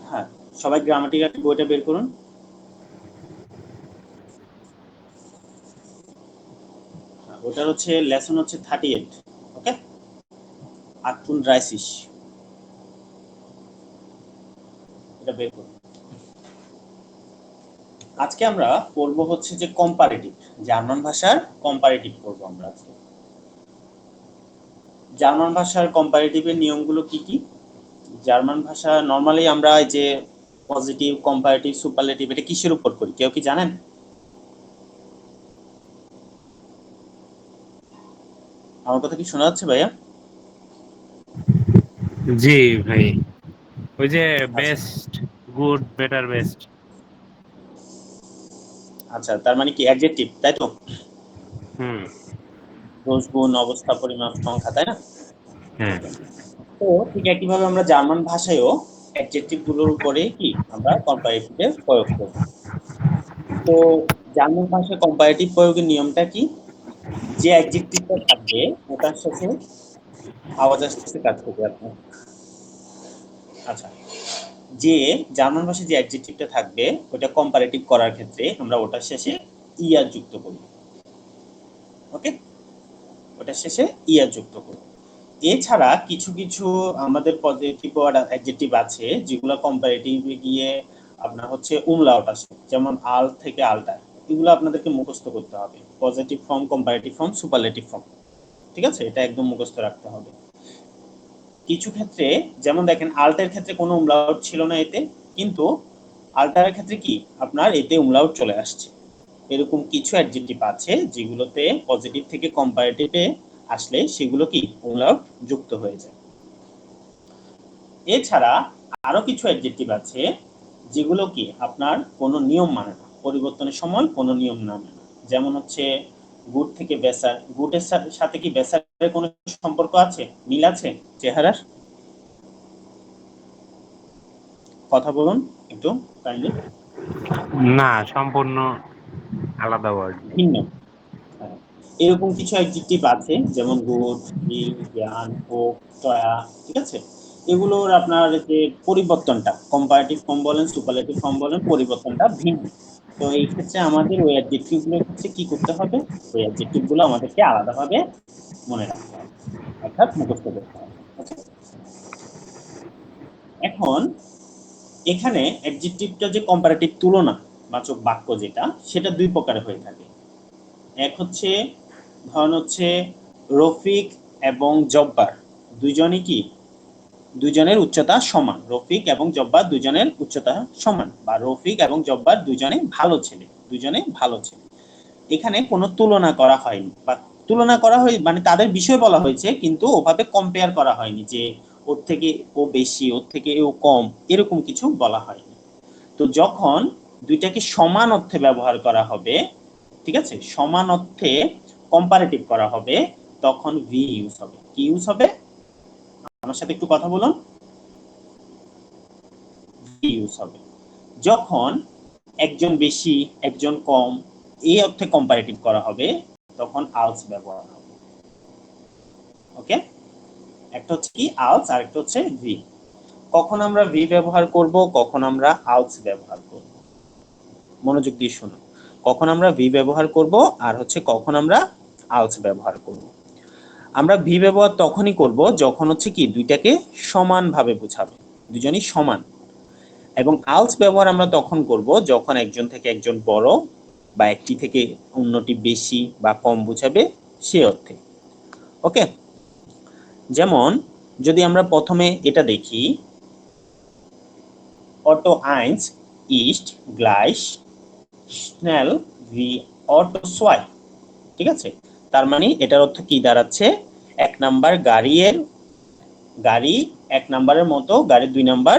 হ্যাঁ, সবাই গ্রামাটিক্যাল বইটা বের করুন। ওটার হচ্ছে লেসন হচ্ছে 38। ওকে, আকুন রাইসিস, এটা বের করুন। আজকে আমরা পড়বো হচ্ছে যে কম্পারেটিভ, জার্মান ভাষার কম্পারেটিভ পড়বো আমরা আজকে। জার্মান ভাষার কম্পারেটিভের নিয়মগুলো কি কি? জার্মান ভাষা নরমালি আমরা এই যে পজিটিভ, কম্পারেটিভ, সুপারলেটিভ, এটা কিসের উপর করি কেউ কি জানেন? আমার কথা কি শোনা যাচ্ছে ভাইয়া? জি ভাই, ওই যে আচ্ছা বেস্ট, গুড, বেটার, বেস্ট। আচ্ছা, তার মানে কি অ্যাডজেক্টিভ, তাই তো? হুম। দোষ, গুণ, অবস্থা, পরিমাপ, সংখ্যা, তাই না? হ্যাঁ। তো ঠিক একইভাবে আমরা জার্মান ভাষায়ও অ্যাডজেক্টিভ গুলোর উপরে কি আমরা কম্পারেটিভে প্রয়োগ করব। তো জার্মান ভাষায় কম্পারেটিভ প্রয়োগের নিয়মটা কি? যে অ্যাডজেক্টিভটা থাকবে ওটার সাথে আওয়াজ আসতেছে কাজ করবে আপনার। আচ্ছা, যে জার্মান ভাষায় যে অ্যাডজেক্টিভটা থাকবে ওটা কম্পারেটিভ করার ক্ষেত্রে আমরা ওটার শেষে ইয়ার যুক্ত করি। ওকে, ওটার শেষে ইয়ার যুক্ত করি। এছাড়া কিছু কিছু আমাদের পজিটিভ ওয়ার্ড অ্যাডজেক্টিভ আছে যেগুলো কম্পারেটিভে গিয়ে আপনার হচ্ছে উমলাউট আসে, যেমন আল থেকে আলটার, এগুলো আপনাদেরকে মুখস্থ করতে হবে। Positive form, comparative form, superlative form, ঠিক আছে? এটা একদম মুখস্থ রাখতে হবে। কিছু ক্ষেত্রে যেমন দেখেন আল্টার ক্ষেত্রে কোনো উমলাউট ছিল না এতে, কিন্তু আল্টারের ক্ষেত্রে কি আপনার এতে উমলাউট চলে আসছে। এরকম কিছু অ্যাডজেক্টিভ আছে যেগুলোতে পজিটিভ থেকে কম্পারেটিভে আসলে সেগুলো কি উমলাউট যুক্ত হয়ে যায়। এছাড়া আরো কিছু অ্যাডজেক্টিভ আছে যেগুলো কি আপনার কোনো নিয়ম মানে না, পরিবর্তনের সময় কোনো নিয়ম না মানে। যেমন হচ্ছে গুড থেকে বেসার, গুডের সাথে কি বেসারের কোনো সম্পর্ক আছে, মিল আছে চেহারার? কথা বলুন একটু কাইন্ডলি। না, সম্পূর্ণ আলাদা ওয়ার্ড। ভিন্ন। হ্যাঁ, এরকম কিছু অ্যাডজেক্টিভ আছে যেমন গুড, হিল, জ্ঞান, হোপ, দয়া, ঠিক আছে? এগুলোর আপনার যে পরিবর্তনটা, কম্পারেটিভ ফর্ম বলেন, সুপারলেটিভ ফর্ম বলেন, পরিবর্তনটা ভিন্ন। তো এই ক্ষেত্রে আমাদের ওই অ্যাডজেক্টিভ গুলোর ক্ষেত্রে কি করতে হবে? ওই অ্যাডজেক্টিভ গুলো আমাদেরকে আলাদাভাবে মনে রাখতে হবে, অর্থাৎ মুখস্থ করতে হবে। ওকে, এখন এখানে অ্যাডজেক্টিভটা যে কম্পারেটিভ তুলনা বাচক বাক্য যেটা, সেটা দুই প্রকারে হয়ে থাকে। এক হচ্ছে ধরুন হচ্ছে রফিক এবং জব্বার দুইজনই কি, দুইজনের উচ্চতা সমান, রফিক এবং জব্বার দুইজনের উচ্চতা সমান, বা রফিক এবং জব্বার দুইজনে ভালো ছেলে, দুইজনে ভালো ছেলে। এখানে কোনো তুলনা করা হয়নি, বা তুলনা করা হয় মানে তাদের বিষয় বলা হয়েছে কিন্তু ওভাবে কম্পেয়ার করা হয়নি যে ওর থেকে ও বেশি, ওর থেকে ও কম, এরকম কিছু বলা হয়নি। তো যখন দুইটাকে সমান অর্থে ব্যবহার করা হবে, ঠিক আছে, সমান অর্থে কম্পারেটিভ করা হবে, তখন ভি ইউজ হবে। কি ইউজ হবে? আমার সাথে একটু কথা বলুন। ভি ইউজ হবে যখন একজন বেশি একজন কম এই অর্থে কম্পারেটিভ করা হবে, তখন আলস ব্যবহার হবে। ওকে, একটা হচ্ছে কি আলস, আর একটা হচ্ছে ভি। কখন আমরা ভি ব্যবহার করব, কখন আমরা আলস ব্যবহার করব, মনোযোগ দিয়ে শুনুন। কখন আমরা ভি ব্যবহার করব আর হচ্ছে কখন আমরা আলস ব্যবহার করব। আমরা ভি ব্যবহার তখনই করব যখন হচ্ছে কি দুইটাকে সমানভাবে বোঝাবে, দুজনই সমান। এবং আলস ব্যবহার আমরা তখন করব যখন একজন থেকে একজন বড়, বা একটি থেকে অন্যটি বেশি বা কম বোঝাবে সে অর্থে। ওকে, যেমন যদি আমরা প্রথমে এটা দেখি, অটো আইন্স ইস্ট গ্লাইস স্নেল ভি অটো সোয়াই, ঠিক আছে? তার মানে এটার অর্থ কি দাঁড়াচ্ছে? এক নাম্বার গাড়ি এক নাম্বারের মতো গাড়ি দুই নাম্বার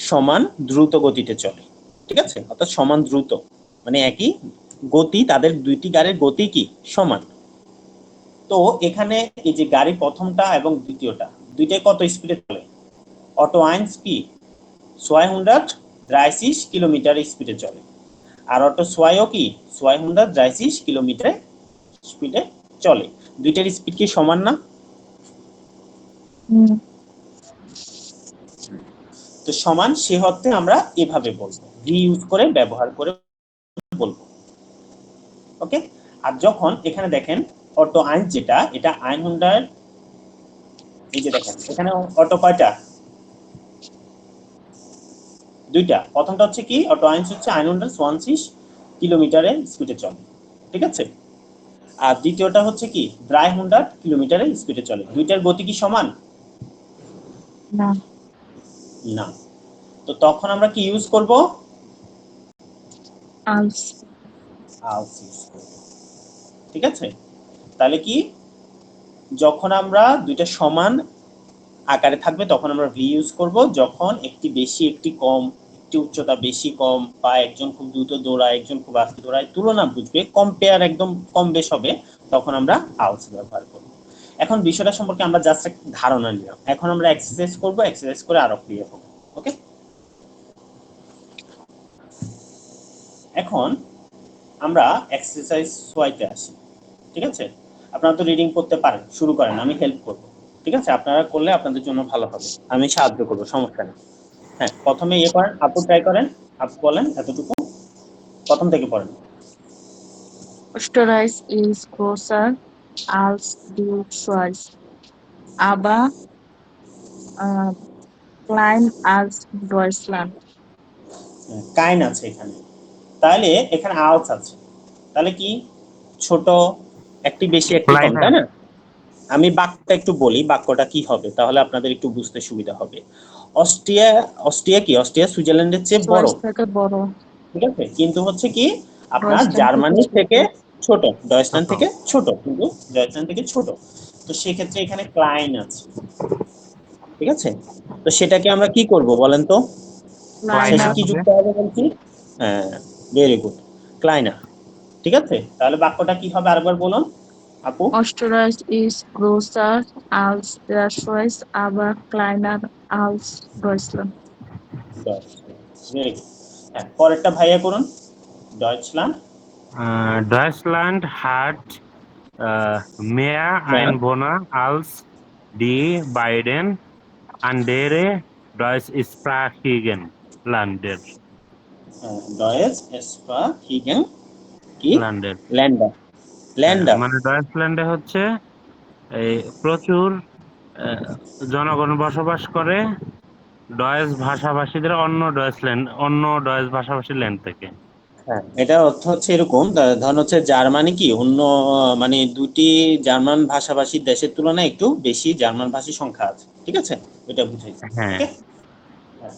সমান দ্রুত গতিতে চলে, ঠিক আছে? অর্থাৎ সমান দ্রুত মানে একই গতি, তাদের দুইটি গাড়ির গতি কি সমান। তো এখানে এই যে গাড়ি প্রথমটা এবং দ্বিতীয়টা দুইটাই কত স্পিডে চলে? অটো আইন্স কি 230 কিলোমিটার স্পিডে চলে, আর অটো সোয়াইও কি 230 কিলোমিটার স্পিডে চলে। দুইটার স্পিড কি সমান না? তো সমান সে অর্থে আমরা এভাবে বলবো, ভি ইউজ করে ব্যবহার করে বলবো। ওকে। আর যখন এখানে দেখেন অটো আইন যেটা, এটা 100, এই যে দেখেন এখানে অটো কয়টা, দুইটা। প্রথমটা হচ্ছে কি, অটো আইন হচ্ছে 120 কিলোমিটারে স্পিডে চলে, ঠিক আছে। আর দ্বিতীয়টা হচ্ছে কি 300 কিলোমিটারে স্পিডে চলে। দুইটার গতি কি সমান? না। না। তো তখন আমরা কি ইউজ করব? আলস। আলস ইউজ করব, ঠিক আছে। তাহলে কি, যখন আমরা দুইটা সমান আকারে থাকবে তখন আমরা ভি ইউজ করব, যখন একটি বেশি একটি কম, একটি উচ্চতা বেশি কম, বা একজন খুব দ্রুত দৌড়ায় একজন খুব আস্তে দৌড়ায়, তুলনা বুঝবে, কম্পেয়ার একদম কম বেশ হবে, তখন আমরা আলস ব্যবহার করব। এখন বিষয়টা সম্পর্কে আমরা জাস্ট একটা ধারণা নিলাম, এখন আমরা এক্সারসাইজ করব, এক্সারসাইজ করে আরো ক্লিয়ার হবে। ওকে। এখন আমরা এক্সারসাইজ ওয়াইতে আসি, ঠিক আছে। আপনারা তো রিডিং করতে পারেন, শুরু করেন, আমি হেল্প করব, ঠিক আছে। আপনারা করলে আপনাদের জন্য ভালো হবে, আমি সাহায্য করব, সমস্যা নেই। হ্যাঁ, প্রথমে ইয়ে করেন, আপু ট্রাই করেন, আপু বলেন এতটুকু, প্রথম থেকে পড়েন। Österreich is größer als die Schweiz, aber klein als Deutschland. কাইন আছে এখানে, তাহলে এখানে আলস আছে, তাহলে কি ছোট, একটি বেশি একটি কম, তাই না? আমি বাক্যটা একটু বলি, বাক্যটা কি হবে তাহলে আপনাদের একটু বুঝতে সুবিধা হবে। অস্ট্রিয়া, অস্ট্রিয়া কি, অস্ট্রিয়া সুইজারল্যান্ডের চেয়ে বড়, Schweiz থেকে বড়। ঠিক আছে, কিন্তু হচ্ছে কি আপনার Deutschland জার্মানি থেকে ছোট। ছোট, ডয়েচল্যান্ড থেকে ছোট, কিন্তু ডয়েচল্যান্ড থেকে ছোট। তো সেক্ষেত্রে এখানে ক্লাইন আছে, ঠিক আছে। তো সেটাকে আমরা কি করব বলেন তো, শেষে কি যুক্ত হবে বলছি? হ্যাঁ, ভেরি গুড, ক্লাইনার, ঠিক আছে। তাহলে বাক্যটা কি হবে আরেকবার বলুন আপু। Österreich ist größer als der Schweiz, aber kleiner als Deutschland. Very good. হ্যাঁ, পরেরটা ভাইয়া করুন, Deutschland. Deutschland hat mehr Einwohner als die beiden andere deutschsprachigen Länder. ডয়েচ স্প্রাখিগেন কি, Länder. ল্যান্ডার, ল্যান্ডার। মানে ডয়েচল্যান্ডে হচ্ছে এই প্রচুর জনগণ বসবাস করে ডয়েচ ভাষাভাষীদের অন্য ডয়েচ ভাষাভাষী ল্যান্ড থেকে। হ্যাঁ, এটার অর্থ হচ্ছে এরকম, ধরুন হচ্ছে জার্মানি কি অন্য, মানে দুটি জার্মান ভাষাভাষীর দেশের তুলনায় একটু বেশি জার্মান ভাষী সংখ্যা আছে, ঠিক আছে, এটা বুঝাইছে। হ্যাঁ। ওকে,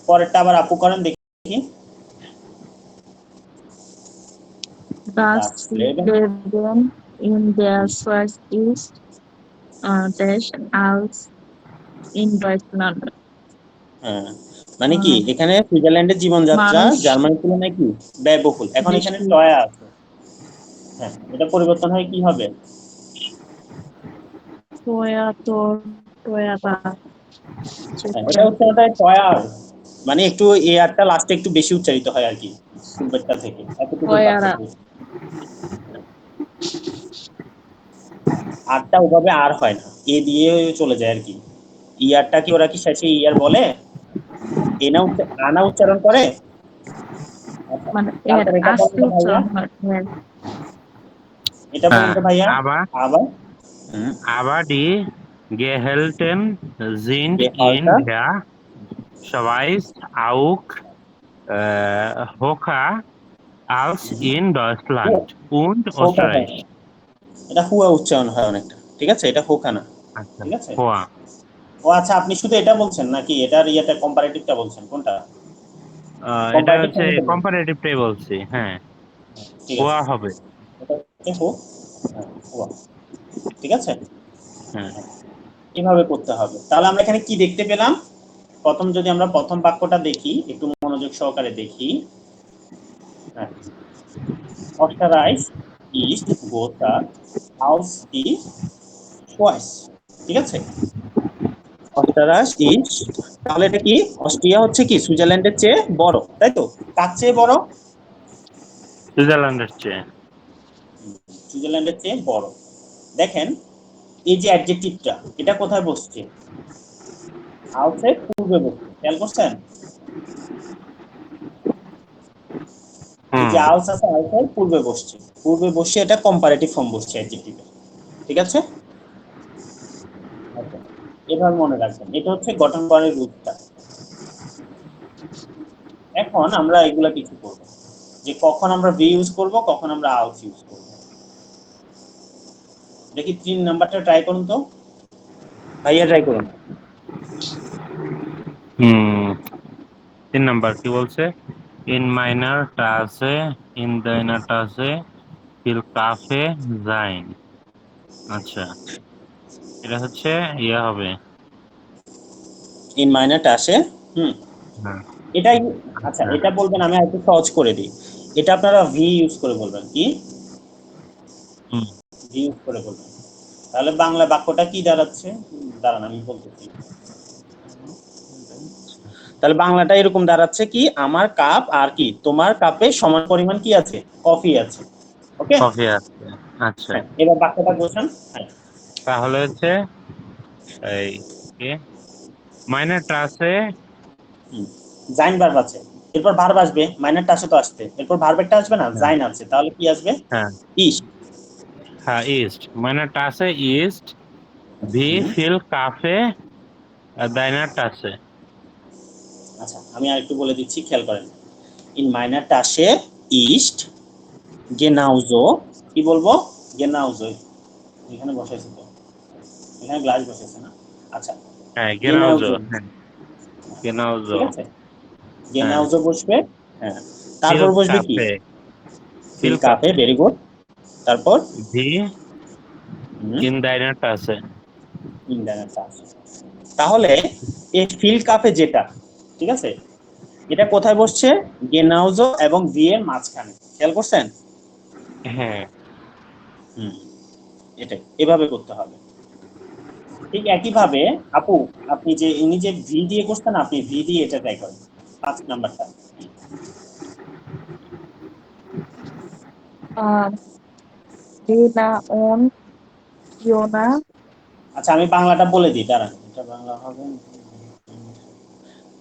পরেরটা আবার আপু করেন দেখি। Das Leben in der Schweiz ist anders als in Deutschland. হ্যাঁ, মানে কি এখানে সুইজারল্যান্ডের জীবনযাত্রা মানুষ জার্মানির তুলনায় কি ব্যয়বহুল। এখন এখানে বেশি। টয়া আছে, হ্যাঁ, এটা পরিবর্তন হয় কি হবে? টয়োটা। হ্যাঁ, এটা উচ্চারণটা টয়ার, মানে একটু এয়ারটা লাস্টে একটু বেশি উচ্চারিত হয় আর কি, পূর্বেরটা থেকে, এতটুকু পার্থক্য। আরটা ওভাবে আর হয় না, এ দিয়ে চলে যায় আর কি। ইয়ারটা কি ওরা কি শেষে ইয়ার বলে, এনা আনা উচ্চারণ করে, মানে তারপরে এটা বলেন তো ভাইয়া, এটা বলেন তো ভাইয়া আবার। Aber die Gehälter sind in der Schweiz auch höher als in Deutschland und Österreich. এটা হুয়া উচ্চারণ হয় অনেকটা, ঠিক আছে, এটা হোকা না, ঠিক আছে। ও আচ্ছা, আপনি শুধু এটা বলছেন নাকি এটার ইয়েটা কম্পারেটিভটা বলছেন, কোনটা? এটা হচ্ছে কম্পারেটিভটাই বলছি, হ্যাঁ, হুয়া হবে, এটা হচ্ছে হুয়া, ঠিক আছে। হ্যাঁ, এভাবে করতে হবে। তাহলে আমরা এখানে কি দেখতে পেলাম? প্রথম যদি আমরা প্রথম বাক্যটা দেখি, একটু মনোযোগ সহকারে দেখি। হ্যাঁ, অস্ট্রাইচ ইস্ট গোতা হাউস ই চয়েস, ঠিক আছে। অস্ট্রাইচ ইস্ট, তাহলে এটা কি, অস্ট্রিয়া হচ্ছে কি সুইজারল্যান্ডের চেয়ে বড়, তাই তো? কার চেয়ে বড়? সুইজারল্যান্ডের চেয়ে। সুইজারল্যান্ডের চেয়ে বড়। দেখেন এই যে অ্যাডজেক্টিভটা, এটা কোথায় বসছে? হাউসের পূর্বে বসছে, খেয়াল করছেন? এই যে হুম আলস আছে, আলসের পূর্বে বসছে এটা কম্পারেটিভ ফর্ম বসছে অ্যাডজেক্টিভে। ঠিক আছে? আচ্ছা, এবার মনে রাখবেন এটা হচ্ছে গঠন প্রণালীর রূপটা। এখন আমরা এগুলা কিছু করব, যে কখন আমরা বি ইউজ করব, কখন আমরা আলস ইউজ করব। দেখি 3 নাম্বারটা ট্রাই করুন তো, ভাইয়া ট্রাই করুন। হুম 3 নাম্বার কি বলছে? ইন মাইনার টাসে, ইন দাইনার টাসে, ফিল কাফে জাইন। আচ্ছা, এটা হচ্ছে ইয়ে হবে। ইন মাইনারটা আসে। হুম, হ্যাঁ, এটাই। আচ্ছা, আচ্ছা। এটা বলবেন, আমি একটু সহজ করে দিই। এটা আপনারা ভি ইউজ করে বলবেন। কি হুম ভি ইউজ করে বলবেন? তাহলে বাংলা বাক্যটা কি দাঁড়াচ্ছে? দাঁড়ান আমি বলতেছি। তাহলে বাংলাটা এরকম দাঁড়াচ্ছে কি, আমার কাপ আর কি তোমার কাপে সমান পরিমাণ কি আছে, কফি আছে। ওকে, কফি আছে। আচ্ছা, হ্যাঁ, এবার বাক্যটা বোঝান। হ্যাঁ, তাহলে হচ্ছে এই কি মাইনার টাসে। জাইন ভার্ব আছে, এরপর ভার্ব আসবে, মাইনারটা আসে তো আসতে, এরপর ভার্বেরটা আসবে না, হ্যাঁ জাইন আছে, তাহলে কি আসবে? হ্যাঁ ইস। হ্যাঁ, ইস্ট মাইনার টাসে ইস্ট, ভি ফিল কাফে দাইনার টাসে। আচ্ছা, আমি আর একটু বলে দিচ্ছি, খেয়াল করেন। ইন মাইনার টাসে ইস্ট গেনাউজো, কি বলবো? গেনাউজো। এখানে বসাইছে তো, এখানে গ্লাস বসাইছে না? আচ্ছা, হ্যাঁ, গেনাউজো। গেনাউজো। হ্যাঁ, গেনাউজো। ঠিক আছে, হ্যাঁ, গেনাউজো বসবে। হ্যাঁ, ফিল তারপর বসবে কি? কাফে, ফিল ফিল কাফে, কাফে, ভেরি গুড। তারপর ভি ইন দাইনার টাসে। ইন্টারনেট আছে। তাহলে এই ফিল কাফে যেটা, ঠিক আছে, এটা কোথায় বসছে? গেনাউজো এবং ভি এর মাঝখানে। খেয়াল করছেন? হ্যাঁ হুম, এটাই এভাবে করতে হবে। ঠিক একইভাবে আপু, আপনি যে ইনি যে ভি দিয়ে করছেন, আপনি ভি দিয়ে এটা ট্রাই করেন, 5 নাম্বারটা। লিনা অন ইয়োনা আচ্ছা, আমি বাংলাটা বলে দিই, দাঁড়ান, এটা বাংলা হবে।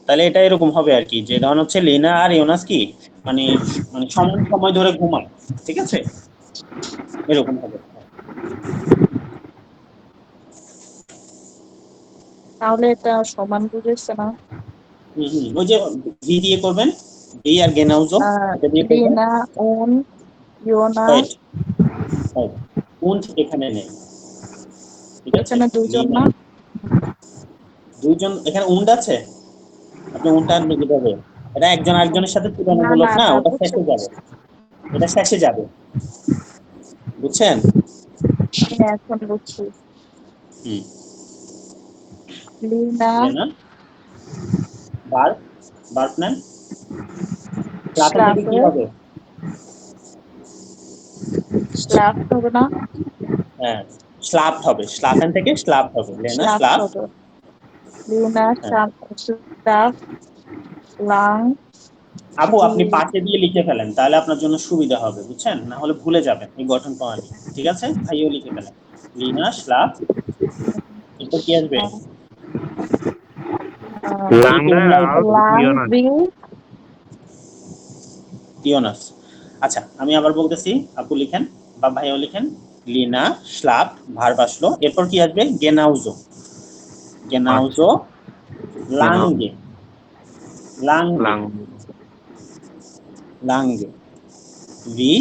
তাহলে এটা এরকম হবে আর কি, যে ধরুন হচ্ছে লিনা আর ইউনাস কি, মানে মানে সমান সময় ধরে ঘুমায়। ঠিক আছে, এরকম হবে। তাহলে এটা সমান বুঝেছে না? ওই যে ভি দিয়ে করবেন, ভি আর গেনাউজো, এটা দিয়ে করবেন। Lina on Yona right, right. Wound এখানে নেই। ঠিক আছে, এখানে দুইজন লিনা, না? দুইজন এখানে উন্ড আছে। আপনি উন্ডটা আনবেন কিভাবে? এটা একজন আরেকজনের সাথে না তুলনামূলক না, না, তা ওটা বুঝছি শেষে যাবে। বুঝছি। এটা শেষে যাবে, বুঝছেন? হ্যাঁ, এখন বুঝছি। হুম, লিনা লেনা ভার্ব, ভার্ব নেন। ক্লাসে থেকে কি স্লাফে হবে? স্লাফ হবে না? হ্যাঁ, স্লাপ হবে, স্লাফেন থেকে স্লাপ হবে, লেনা স্লাফ স্লাপ। হবে। লিনা হ্যাঁ, স্লাফ লাং আপু ভি আপনি পাশে দিয়ে লিখে ফেলেন, তাহলে আপনার জন্য সুবিধা হবে, বুঝছেন? না হলে ভুলে যাবেন এই গঠন প্রণালী। ঠিক আছে, ভাইও লিখে ফেলেন, লিনা স্লাপ, এরপর কি আসবে? যদি লাঙ্গার তোমরা আউট লাং ইয়োনাস। ভি ইওনাস। আচ্ছা, আমি আবার বলতেছি, আপু লিখেন বা ভাইও লিখেন। লিনা স্লাপ, ভার্ব আসলো, এরপর কি আসবে? গেনাউজো, আচ্ছা, গেনাউজো লাঙ্গে, লাঙ্গে, লাং। লাঙ্গে, ভি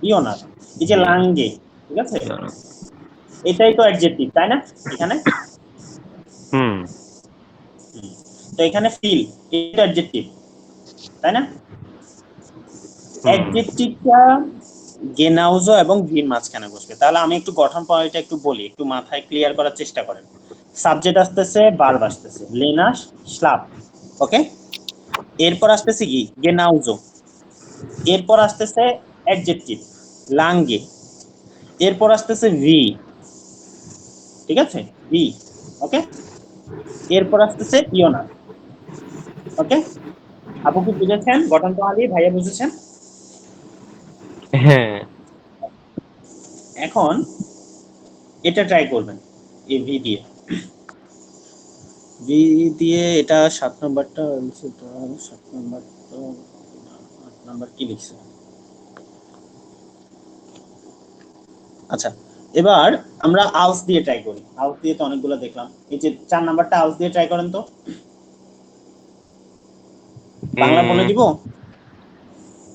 ইওনাস। এই যে লাঙ্গে, ঠিক আছে, এটাই তো অ্যাডজেক্টিভ, তাই না? এখানে হুম তো এখানে ফিল, এটা অ্যাডজেক্টিভ, তাই না? হুম অ্যাডজেক্টিভটা গেনাউজো এবং ভির মাঝখানে বসবে। তাহলে আমি একটু গঠন প্রণালীটা একটু বলি, একটু মাথায় ক্লিয়ার করার চেষ্টা করেন। সাবজেক্ট আসতেছে, ভার্ব আসতেছে, লেনাস স্লাপ। ওকে, এরপর আসতেছে কি? গেনাউজো। এরপর আসতেছে অ্যাডজেক্টিভ লাঙ্গে। এরপর আসতেছে ভি, ঠিক আছে, ভি। ওকে, এরপর আসতেছে ইওনা। ওকে, আপু কি বুঝেছেন গঠন প্রণালী? ভাইয়া বুঝেছেন? হ্যাঁ এখন এটা ট্রাই করবেন, এই ভি দিয়ে। ভি দিয়ে এটা 7 নাম্বারটা, 7 নাম্বার তো 8 নাম্বার কি লিখছে? আচ্ছা, এবার আমরা আউস দিয়ে ট্রাই করি। আউস দিয়ে তো অনেকগুলো দেখলাম, এই যে 4 নাম্বারটা আউস দিয়ে ট্রাই করেন তো। বাংলা বলে দিব।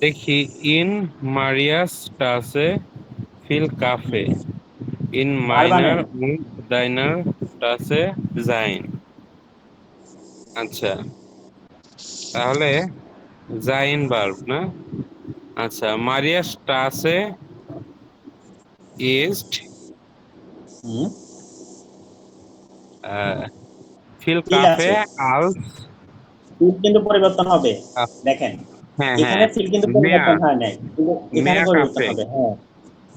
দেখি, ইন মারিয়াস টাসে ফিল কাফে, ইন ভার্ব মাইনার আনেন। und deiner টাসে জাইন। আচ্ছা, তাহলে জাইন ভার্ব না? আচ্ছা, মারিয়াস টাসে ইস্ট হুম, ফিল ফিল কাফে আছে, আলস। ফিল কিন্তু পরিবর্তন হবে। দেখেন, হ্যাঁ এখানে হ্যাঁ, ফিল কিন্তু মেয়া পরিবর্তন হয় নাই, কিন্তু এখানে মেয়া পরিবর্তন কাফে, হবে। হ্যাঁ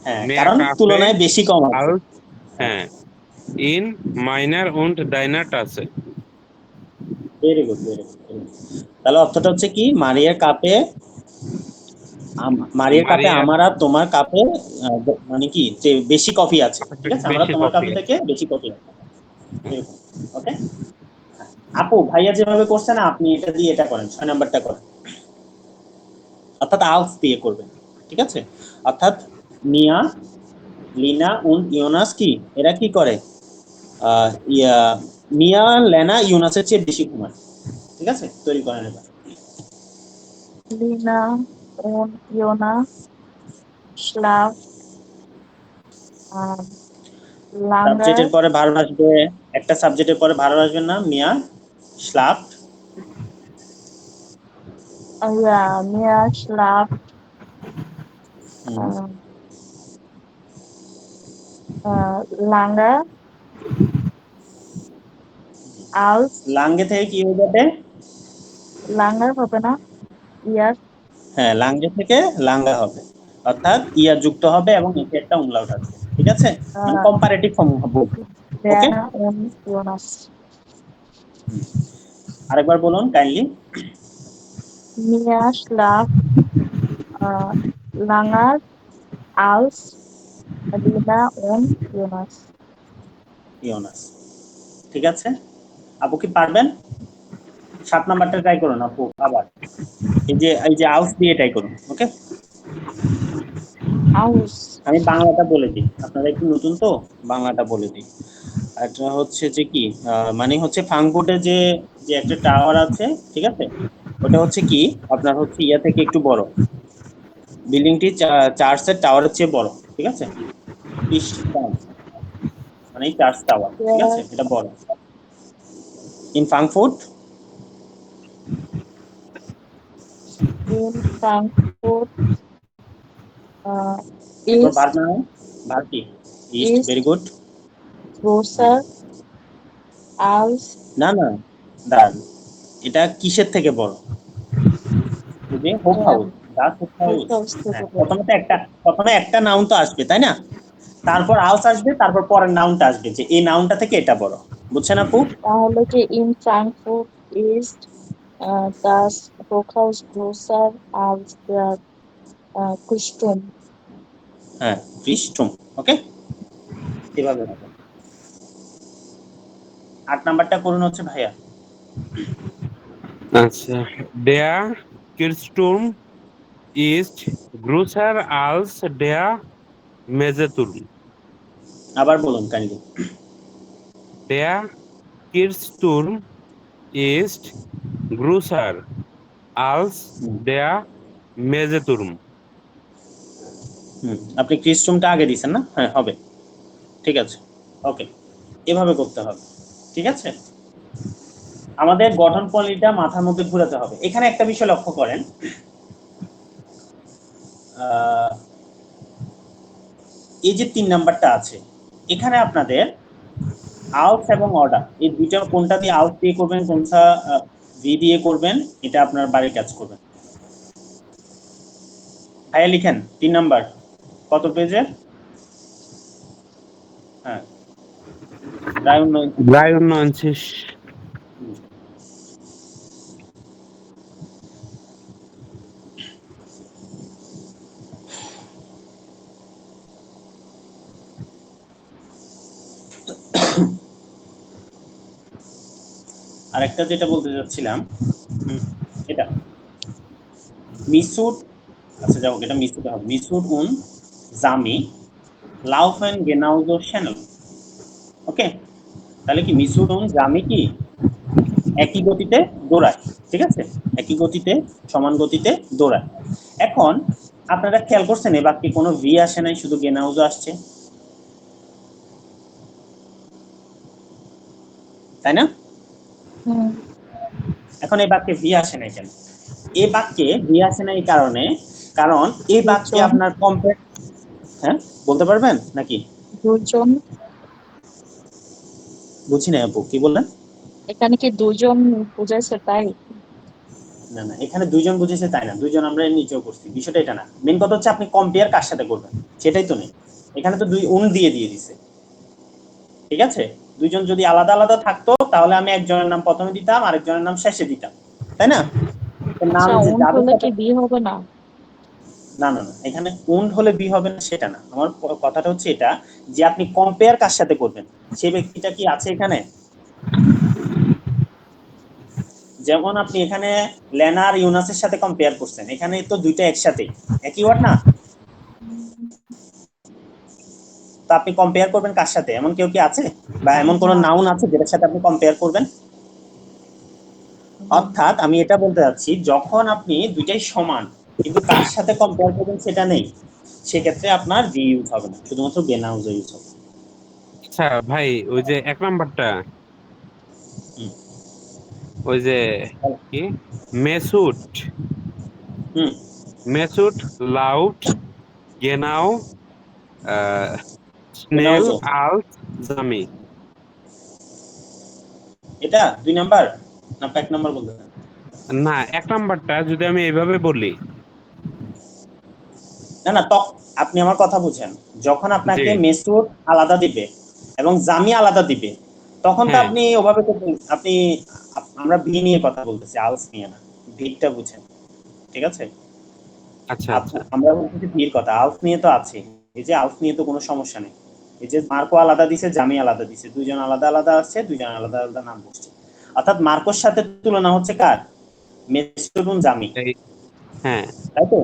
হ্যাঁ, মেয়া কারণ কাফে তুলনায় বেশি কম আছে। আলস। হ্যাঁ, হ্যাঁ, ইন মাইনার und deiner টাসে। Very good very good. তাহলে অর্থটা হচ্ছে কি, মারিয়ার কাপে, মারিয়ার কাপে মারিয়া আমার আর তোমার কাপে মানে কি যে বেশি কফি আছে, ঠিক আছে, আমরা বেশি তোমার কফি কাপে আছে। থেকে বেশি কফি আছে। ওকে, আপু ভাইয়া যেভাবে করছে না, আপনি এটা দিয়ে এটা করেন, 6 নাম্বারটা করেন, অর্থাৎ আউস দিয়ে করবেন। ঠিক আছে, অর্থাৎ মিয়া, লিনা ইউনাস কি এরা কি করে, ইয়া মিয়া, লেনা ইউনাসের চেয়ে বেশি ঘুমায়। ঠিক আছে, তৈরি করেন এবার। Lina und Jonas schlafen lange. সাবজেক্টের পরে ভার্ব আসবে, একটা সাবজেক্টের পরে ভার্ব আসবে না, মিয়া স্লাপ। Ja, Mia schlaft äh, lange als লাঙ্গে থেকে কি হয়ে যাবে? lange হবে না? Yes. হ্যাঁ, লাঙ্গে থেকে লাঙ্গা হবে, অর্থাৎ ইয়া যুক্ত হবে এবং নিচে একটা umlaut আছে। ঠিক আছে, মানে Äh, কম্পারেটিভ ফর্ম হবে। ওকে, Lena und Jonas. আরেকবার বলুন kindly. Mia schlaft äh, lange als Lina und Jonas. Yunus. ঠিক আছে, আপু কি পারবেন? 7 নাম্বারটা ট্রাই করুন আপু আবার, এই যে আউস দিয়ে ট্রাই করুন। ওকে, Aus. আমি বাংলাটা বলে দিই, আপনারা একটু নতুন তো, বাংলাটা বলে দিই। এটা হচ্ছে যে কি, মানে হচ্ছে ফ্রাঙ্কফুর্টে যে যে একটা টাওয়ার আছে, ঠিক আছে, ওটা হচ্ছে কি আপনার হচ্ছে ইয়া থেকে একটু বড়, বিল্ডিংটি চার্চের টাওয়ারের চেয়ে বড়। ঠিক আছে, ইস্টার্ন মানে চার্চ টাওয়ার, ঠিক আছে, Der এটা বড়। In Frankfurt, in Frankfurt äh, একবার ist, ভার্ব না, ভার্ব কি, east, very ist good. größer als না না, দাঁড়ান, এটা কিসের থেকে বড়? এই যে hope house, Das hope house. Hochhaus থেকে হ্যাঁ, বড়। প্রথমে একটা নাউন তো আসবে তাই না, তারপর আউস আসবে, তারপর পরের নাউনটা আসবে, যে এই নাউনটা থেকে এটা বড়। বুঝছেন আপু? তাহলে যে in Frankfurt ist das Hochhaus größer als der Kuhstrom. হ্যাঁ, ফ্রিস্টুম। ওকে, এভাবে হবে। 8 নাম্বারটা করুন হচ্ছে ভাইয়া। আচ্ছা, der Kirchturm ist größer als der Meseturm. আবার বলুন kindly. Der Kirchturm ist größer als der Meseturm. আপনি ক্রিস্টুমটা আগে দিয়েছেন না? হ্যাঁ, হবে। ঠিক আছে, ওকে, এভাবে করতে হবে। ঠিক আছে, আমাদের গঠন প্রণালীটা মাথার মধ্যে ঘুরাতে হবে। এখানে একটা বিষয় লক্ষ্য করেন, এই যে 3 নাম্বারটা আছে, এখানে আপনাদের আউট এবং অর্ডার, এই দুইটা কোনটা দিয়ে আউট দিয়ে করবেন, কোনটা ভি দিয়ে করবেন, এটা আপনার বাড়ির কাজ করবেন। ভাইয়া লিখেন 3 নাম্বার কত পেজে? হ্যাঁ, প্রায় 93. আরেকটা যেটা বলতে যাচ্ছিলাম, এটা মিসুট, আচ্ছা যাও, এটা মিসুট হবে, মিসুট উন জামি লাউফেন গেনাউজো শ্যানেল। ওকে, তাহলে কি মিসুট এবং জামি কি একই গতিতে দৌড়ায়, ঠিক আছে, একই গতিতে সমান গতিতে দৌড়ায়। এখন আপনারা খেয়াল করছেন এই বাক্যে কোনো ভি আসে নাই, শুধু গেনাউজো আসছে, তাই না? হুম। এখন এই বাক্যে ভি আসে নাই কেন? এই বাক্যে ভি আসে নাই কারণে, কারণ এই বাক্যে দুজন আপনার কম্পেয়ার, হ্যাঁ বলতে পারবেন নাকি? দুজন বুঝি না আপু, কি বললেন? এখানে কি দুজন বুঝাইছে তাই? না না, এখানে দুইজন বুঝেছে তাই না, দুইজন আমরা এর নিচেও করছি, বিষয়টা এটা না। মেন কথা হচ্ছে আপনি কম্পেয়ার কার সাথে করবেন, সেটাই তো নেই। এখানে তো দুই উন দিয়ে দিছে, ঠিক আছে। দুইজন যদি আলাদা আলাদা থাকতো তাহলে আমি একজনের নাম প্রথমে দিতাম, আরেকজনের নাম শেষে দিতাম, তাই না? তো নাম আচ্ছা, যে উন যাদের হলে সাথে, কি বিয়ে হবে না? না না না, এখানে উন হলে বি হবে না সেটা না, আমার কথাটা হচ্ছে এটা যে আপনি কম্পেয়ার কার সাথে করবেন, সেই ব্যক্তিটা কি আছে এখানে। যেমন আপনি এখানে লেনা আর ইউনাসের সাথে কম্পেয়ার করছেন, এখানে তো দুইটা একসাথে একই ওয়ার্ড না, তো আপনি কম্পেয়ার করবেন কার সাথে? এমন কেউ কি আছে, বা এমন কোন না। নাউন আছে যেটার সাথে আপনি কম্পেয়ার করবেন? না। অর্থাৎ আমি এটা বলতে চাচ্ছি, যখন আপনি দুইটাই সমান কিন্তু কার সাথে কম্পেয়ার করবেন সেটা নেই, সেক্ষেত্রে আপনার ভি ইউজ হবে না, শুধুমাত্র গেনাউজ ইউজ হবে। আচ্ছা ভাই, ওই যে এক নাম্বারটা, হুম। ওই যে কি, মেসুট, হুম। মেসুট লাউট গেনাও স্নেল গেনাউজো, আল্ট জামি। এটা 2 নাম্বার না 1 নাম্বার বলতে চান? না, এক নাম্বারটা যদি আমি এইভাবে বলি। না না, আপনি আমার কথা বুঝেন, যখন জি। আপনাকে মেসুর আলাদা দিবে এবং জামি আলাদা দিবে, তখন তো হ্যাঁ। আপনি ওভাবে আপনি আমরা ভি নিয়ে কথা বলতেছি, আলস নিয়ে না, ভিটা বুঝেন, ঠিক আছে আচ্ছা আপু? আচ্ছা। আমরা বলতেছি ভির কথা, আলস নিয়ে তো আছে, এই যে আলস নিয়ে তো কোনো সমস্যা নেই। এই যে মার্কো আলাদা দিছে, জামি আলাদা দিছে, দুইজন আলাদা আলাদা আসছে, দুইজন আলাদা আলাদা নাম বসছে, অর্থাৎ মার্কোর সাথে তুলনা হচ্ছে কার? মেসুর এবং জামি, এই, হ্যাঁ। তাই তো?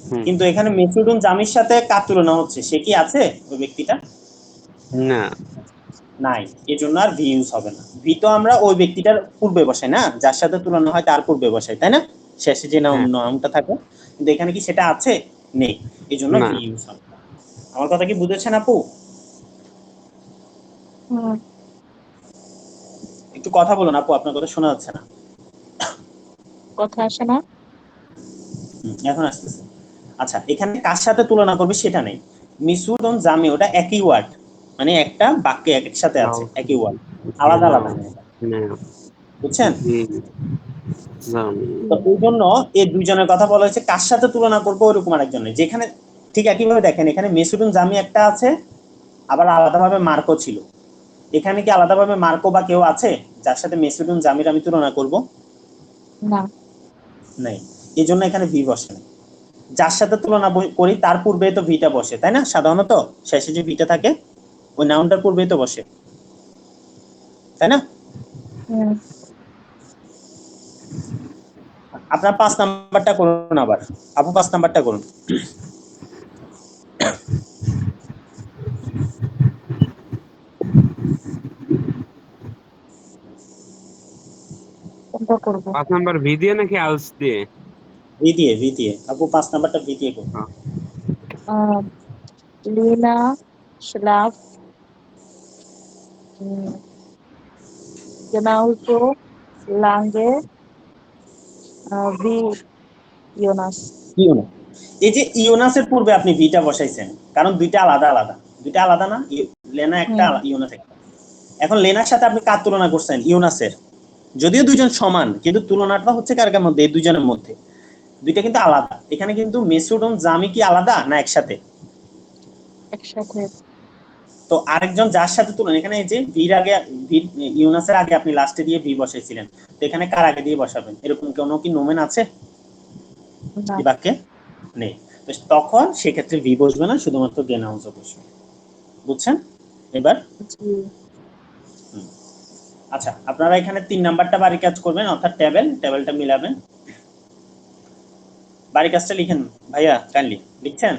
হুম। কিন্তু এখানে মেসুড এবং জামির সাথে কার তুলনা হচ্ছে? সে কি আছে ওই ব্যক্তিটা? না। নাই, এজন্য আর ভি ইউজ হবে না। ভি তো আমরা ওই ব্যক্তিটার পূর্বে বসাই না, যার সাথে তুলনা হয় তার পূর্বে বসাই, তাই না? শেষে যে হ্যাঁ। নামটা থাকে, কিন্তু এখানে কি সেটা আছে? নেই, এজন্য না। ভি ইউজ হবে না। আমার কথা কি বুঝেছেন আপু? হুম। একটু কথা বলুন আপু, আপনার কথা শোনা যাচ্ছে না। কথা আসে না। এখন আসতেছে। আচ্ছা, এখানে কার সাথে তুলনা করবে সেটা নেই। মিসুদ এবং জামি ওটা একই ওয়ার্ড, মানে একটা বাক্যে একসাথে আছে, লাউট একই ওয়ার্ড, আলাদা গেনাও আলাদা নেই, স্নেল বুঝছেন? জি জামি। তো এই জন্য এই দুইজনের কথা বলা হয়েছে, কার সাথে তুলনা করবো ওরকম আরেকজনের, যেখানে ঠিক একইভাবে দেখেন, এখানে মেসুদ এবং জামি একটা আছে, আবার আলাদাভাবে মার্কো ছিল। এখানে কি আলাদাভাবে মার্কো বা কেউ আছে যার সাথে মেসুদ এবং জামির আমি তুলনা করব? না। নেই, এই জন্য এখানে ভি বসে না। যার সাথে তুলনা করি তার পূর্বে তো ভিটা বসে, তাই না? সাধারণত শেষে যে ভিটা থাকে ওই নাউনটার পূর্বেই তো বসে, তাই না? হুম। আপনার 5 নাম্বারটা করুন আবার, আপু 5 নাম্বারটা করুন। কোনটা করবো? 5 নাম্বার ভি দিয়ে নাকি আলস দিয়ে? ভি দিয়ে, ভি দিয়ে আপু, 5 নাম্বারটা ভি দিয়ে করুন। আহ, লিনা স্লাভ গেনাউজো লাঙ্গে ভি ইয়োনাস। ইওনা, এই যে ইওনাসের পূর্বে আপনি ভিটা বসাইছেন, কারণ দুইটা আলাদা আলাদা, দুইটা আলাদা না, লেনা একটা হুম। ইওনাস একটা। এখন লেনার সাথে আপনি কার তুলনা করছেন? ইওনাসের। যদিও দুইজন সমান, কিন্তু তুলনাটা হচ্ছে কার কার মধ্যে? এই দুইজনের মধ্যে, দুইটা কিন্তু আলাদা। এখানে কিন্তু মেসুড এবং জামি কি আলাদা না একসাথে? একসাথে। তো আরেকজন যার সাথে তুলনা, এখানে এই যে ভির আগে, ইউনাসের আগে আপনি লাস্টে দিয়ে ভি বসাইছিলেন, তো এখানে কার আগে দিয়ে বসাবেন? এরকম কোনো কি নোমেন আছে না। এই বাক্যে? নেই। তো তখন সেক্ষেত্রে ভি বসবে না, শুধুমাত্র গেনাউন্স বসবে, বুঝছেন এবার? জি। আচ্ছা, আপনারা এখানে 3 নাম্বারটা বাড়ি কাজ করবেন, অর্থাৎ টেবিলটা মিলাবেন। বাড়ি কাজটা লিখেন ভাইয়া, কাইন্ডলি লিখছেন?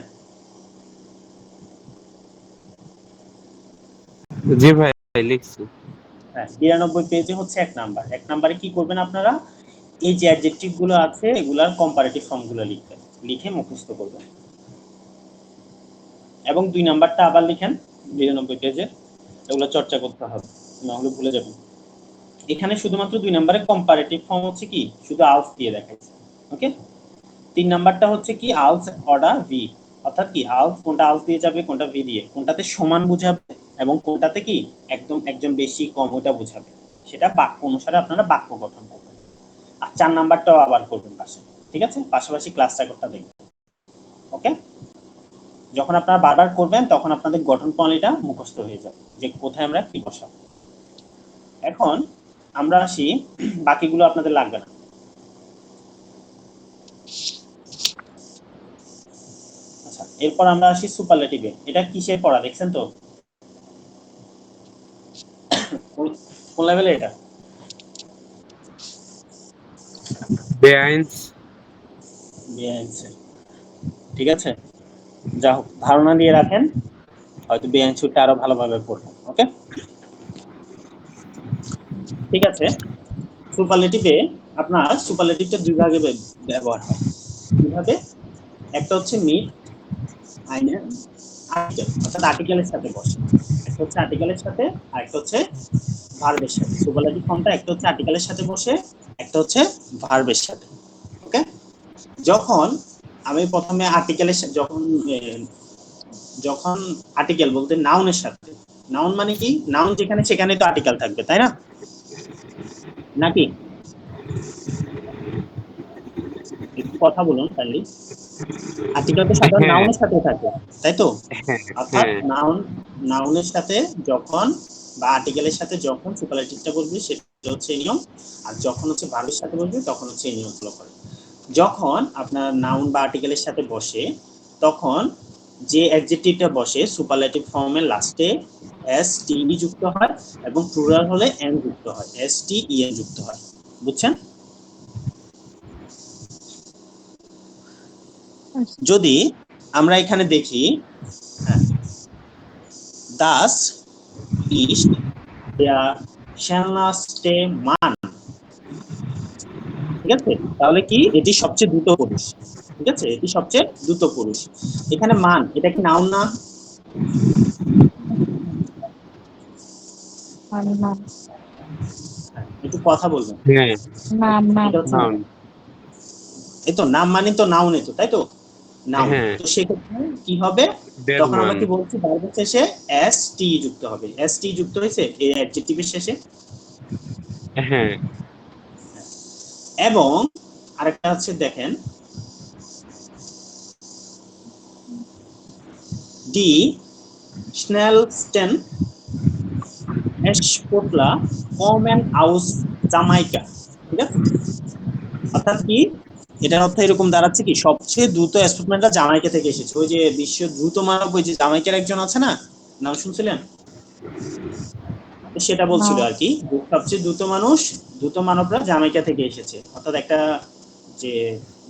জি ভাই, লিখছি। হ্যাঁ, 92 পেজে হচ্ছে 1 নাম্বার। 1 নাম্বারে কি করবেন আপনারা? এই যে অ্যাডজেক্টিভ গুলো আছে এগুলার কম্পারেটিভ ফর্ম গুলো লিখবেন, লিখে মুখস্থ করবেন। এবং 2 নাম্বারটা আবার লিখেন 92 পেজে, এগুলো চর্চা করতে হবে, না হলে ভুলে যাবেন। এখানে শুধুমাত্র 2 নাম্বারে কম্পারেটিভ ফর্ম হচ্ছে কি শুধু আলস দিয়ে দেখাইছে। ওকে, 3 নাম্বারটা হচ্ছে কি আলস অর্ডার ভি, অর্থাৎ কি আলস কোনটা আলস দিয়ে যাবে, কোনটা ভি দিয়ে, কোনটাতে সমান বোঝাবে এবং কোনটাতে কি একদম একজন বেশি কম ওটা বোঝাবে, সেটা বাক্য অনুসারে আপনারা বাক্য গঠন করবেন। আর 4 নাম্বারটাও আবার করবেন পাশে, ঠিক আছে? পাশাপাশি ক্লাস রেকর্ডটা দেখবেন। ওকে, যখন আপনারা বারবার করবেন তখন আপনাদের গঠন প্রণালীটা মুখস্থ হয়ে যাবে যে কোথায় আমরা কি বসাবো। এখন আমরা আসি, বাকিগুলো আপনাদের লাগবে না। আচ্ছা, এরপর আমরা আসি সুপারলেটিভে। এটা কিসের পড়া দেখছেন তো? কোন লেভেলে এটা? বেআইনস। বেআইনসের, ঠিক আছে। যা হোক, ধারণা দিয়ে রাখেন, হয়তো বেআইনসুরটা আরো ভালোভাবে পড়বেন। ওকে, ঠিক আছে। সুপারলেটিভে আপনার সুপারলেটিভটা দুই ভাগে ব্যবহার হয়। কিভাবে? একটা হচ্ছে মিড আইনের আর্টিকেল, অর্থাৎ আর্টিকেলের সাথে বসে। একটা হচ্ছে আর্টিকেলের সাথে, আর একটা হচ্ছে ভার্বের সাথে। সুপারলেটিভ ফর্মটা একটা হচ্ছে আর্টিকেলের সাথে বসে, একটা হচ্ছে ভার্বের সাথে। ওকে, যখন আমি প্রথমে আর্টিকেলের যখন আর্টিকেল বলতে নাউনের সাথে, নাউন মানে কি, নাউন যেখানে সেখানে তো আর্টিকেল থাকবে, তাই না? নাকি একটু কথা বলুন কাইন্ডলি। আর্টিকেল তো সাধারণত হ্যাঁ, নাউনের সাথে থাকে, তাই তো? হ্যাঁ, অর্থাৎ হ্যাঁ, নাউনের সাথে যখন বা আর্টিকেলের সাথে যখন সুপারলেটিভটা বলবে সেটা হচ্ছে নিয়ম, আর যখন হচ্ছে ভার্বের সাথে বলবে তখন হচ্ছে এই নিয়ম ফলো করে। যখন আপনার নাউন বা আর্টিকেলের সাথে বসে তখন যে অ্যাডজেক্টিভটা বসে সুপারলেটিভ ফর্মের লাস্টে এস টি ই যুক্ত হয় এবং প্লুরাল হলে এন যুক্ত হয়, এস টি ই এন যুক্ত হয়। বুঝছেন? যদি আমরা এখানে দেখি, হ্যাঁ, দাস ইস্ট দেয়ার শ্যালনাস্টে মান, ঠিক আছে? তাহলে কি এটি সবচেয়ে দ্রুত পুরুষ, ঠিক আছে? এটি সবচেয়ে দ্রুত পুরুষ। এখানে মান, এটা কি নাউন না? নাম একটু কথা বলবেন। হ্যাঁ, নাম নাম এটা হচ্ছে নাউন। নাউন। এই তো নাম মানে তো নাউন, তো তাই তো নাউন। হ্যাঁ, তো সেক্ষেত্রে কি হবে? দের তখন আমরা মান। কি বলছি, ভার্বের শেষে এস টি যুক্ত হবে। এস টি যুক্ত হয়েছে এই অ্যাডজেক্টিভের শেষে। হ্যাঁ, এবং আরেকটা হচ্ছে দেখেন, ডি স্নেলস্টেন এসপোটলা কমেন আউস জামাইকা, ঠিক আছে? অর্থাৎ কি এটার অর্থ এরকম দাঁড়াচ্ছে কি সবচেয়ে দ্রুত এক্সপোর্টমেন্টটা জামাইকা থেকে এসেছে। ওই যে বিশ্ব দ্রুত মানব, ওই যে জামাইকার একজন আছে না, নাম শুনছিলেন? সেটা বলছিল নাম আর কি, সবচেয়ে দ্রুত মানবরা জামাইকা থেকে এসেছে, অর্থাৎ একটা যে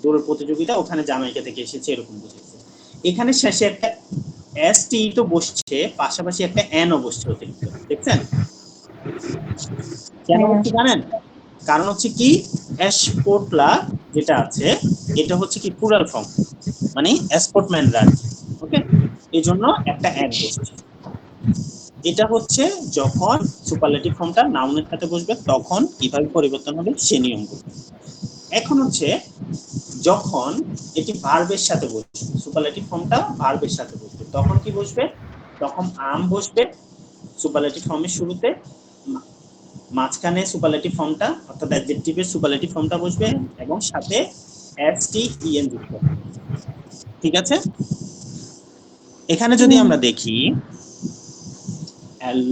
দৌড় প্রতিযোগিতা ওখানে জামাইকা থেকে এসেছে এরকম বুঝেছে। এখানে শেষে একটা এস টি তো বসছে, পাশাপাশি একটা এন ও বসছে অতিরিক্ত, দেখছেন? কেন হ্যাঁ হচ্ছে জানেন? কারণ হচ্ছে কি এসপোর্টলা যেটা আছে এটা হচ্ছে কি প্লুরাল ফর্ম, মানে এক্সপোর্টম্যানরা। ওকে, এই জন্য একটা এন বসছে। এটা হচ্ছে যখন সুপারলেটিভ ফর্মটা নাউনের সাথে বসবে তখন কিভাবে পরিবর্তন হবে সে নিয়মগুলো। এখন হচ্ছে যখন এটি ভার্বের সাথে বসবে, সুপারলেটিভ ফর্মটা ভার্বের সাথে বসবে তখন কি বসবে? তখন আম বসবে সুপারলেটিভ ফর্মের শুরুতে, মাঝখানে সুপারলেটিভ ফর্মটা অর্থাৎ অ্যাডজেক্টিভের সুপারলেটিভ ফর্মটা বসবে এবং সাথে এস টি ই এন যুক্ত হবে। ঠিক আছে? এখানে যদি আমরা দেখি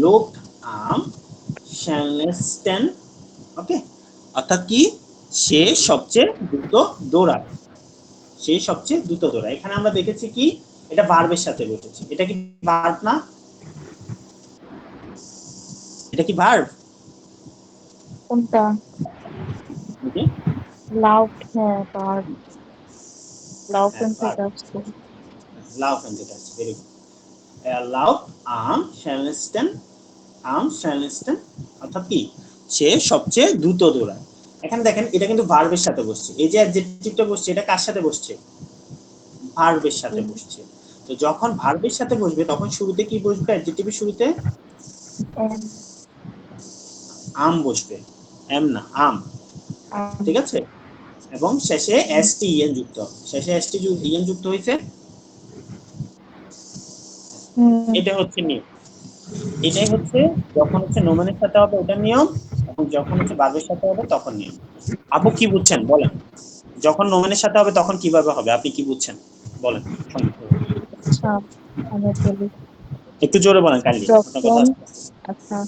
লোক আম শ্যানলেস্টেন, ওকে, অর্থাৎ কি সে সবচেয়ে দ্রুত দৌড়ায়, সে সবচেয়ে দ্রুত দৌড়ায়। এখানে আমরা দেখেছি কি এটা ভার্বের সাথে বসেছে, এটা কি ভার্ব না? এটা কি ভার্ব? কোনটা? ওকে, লাউড, হ্যাঁ তার লাউড হ্যাঁ ভার্ব, থেকে আসছে। লাভ এন্ড ভেরি গুড। লাভ আম শ্যানলেস্টেন am schnellsten অর্থাৎ কি সে সবচেয়ে দ্রুত দৌড়ায়। এখানে দেখেন এটা কিন্তু ভার্বের সাথে বসছে, এই যে অ্যাডজেক্টিভটা বসছে এটা কার সাথে বসছে? ভার্বের সাথে বসছে। তো যখন ভার্বের সাথে বসবে তখন শুরুতে কি বসবে? অ্যাডজেক্টিভের শুরুতে am বসবে, am না am, ঠিক আছে? এবং শেষে sten যুক্ত হবে, শেষে sten যুক্ত হয়েছে। এটা হচ্ছে নিয়ম, এটাই হচ্ছে যখন হচ্ছে নোমেনের সাথে হবে ওটা নিয়ম, এবং যখন হচ্ছে ভার্বের সাথে হবে তখন নিয়ম। আপু কি বুঝছেন বলেন? যখন নোমেনের সাথে হবে তখন কিভাবে হবে, আপনি কি বুঝছেন বলেন সংক্ষেপে। আচ্ছা, আমি বলি। একটু জোরে বলেন কাইন্ডলি, আপনার কথা যখন আসছে। আচ্ছা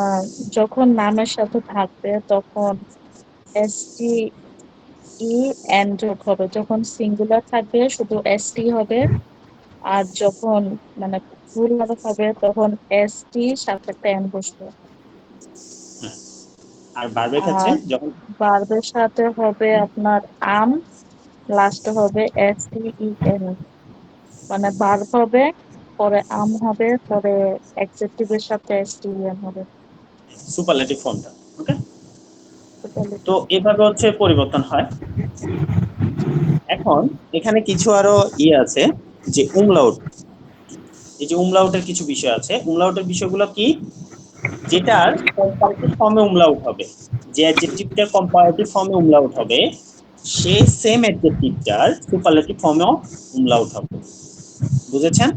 আহ, যখন নামের সাথে থাকবে তখন এসটি ই এন যোগ হবে, যখন সিঙ্গুলার থাকবে শুধু এসটি হবে, আর যখন মানে প্লুরাল হবে তখন এসটি সাথে একটা এন বসবে। হ্যাঁ। আর ভার্বের ক্ষেত্রে আর যখন ভার্বের সাথে হবে আপনার আম, লাস্টে হবে এসটি ই এন, মানে ভার্ব হবে, পরে আম হবে, পরে অ্যাডজেক্টিভের সাথে এসটি ই এন হবে। সুপারলেটিভ ফর্মটা, ওকে। তো Superlative. এভাবে হচ্ছে পরিবর্তন হয়। এখন এখানে কিছু আরো আছে, যে উমলাউট, এই যে উমলাউটের কিছু বিষয় আছে। উমলাউটের বিষয়গুলো কি? যেটার কম্পারেটিভ ফর্মে উমলাউট হবে, যে অ্যাডজেক্টিভটার কম্পারেটিভ ফর্মে উমলাউট হবে, সে সেম অ্যাডজেক্টিভটার সুপারলেটিভ ফর্মেও উমলাউট হবে। বুঝেছেন?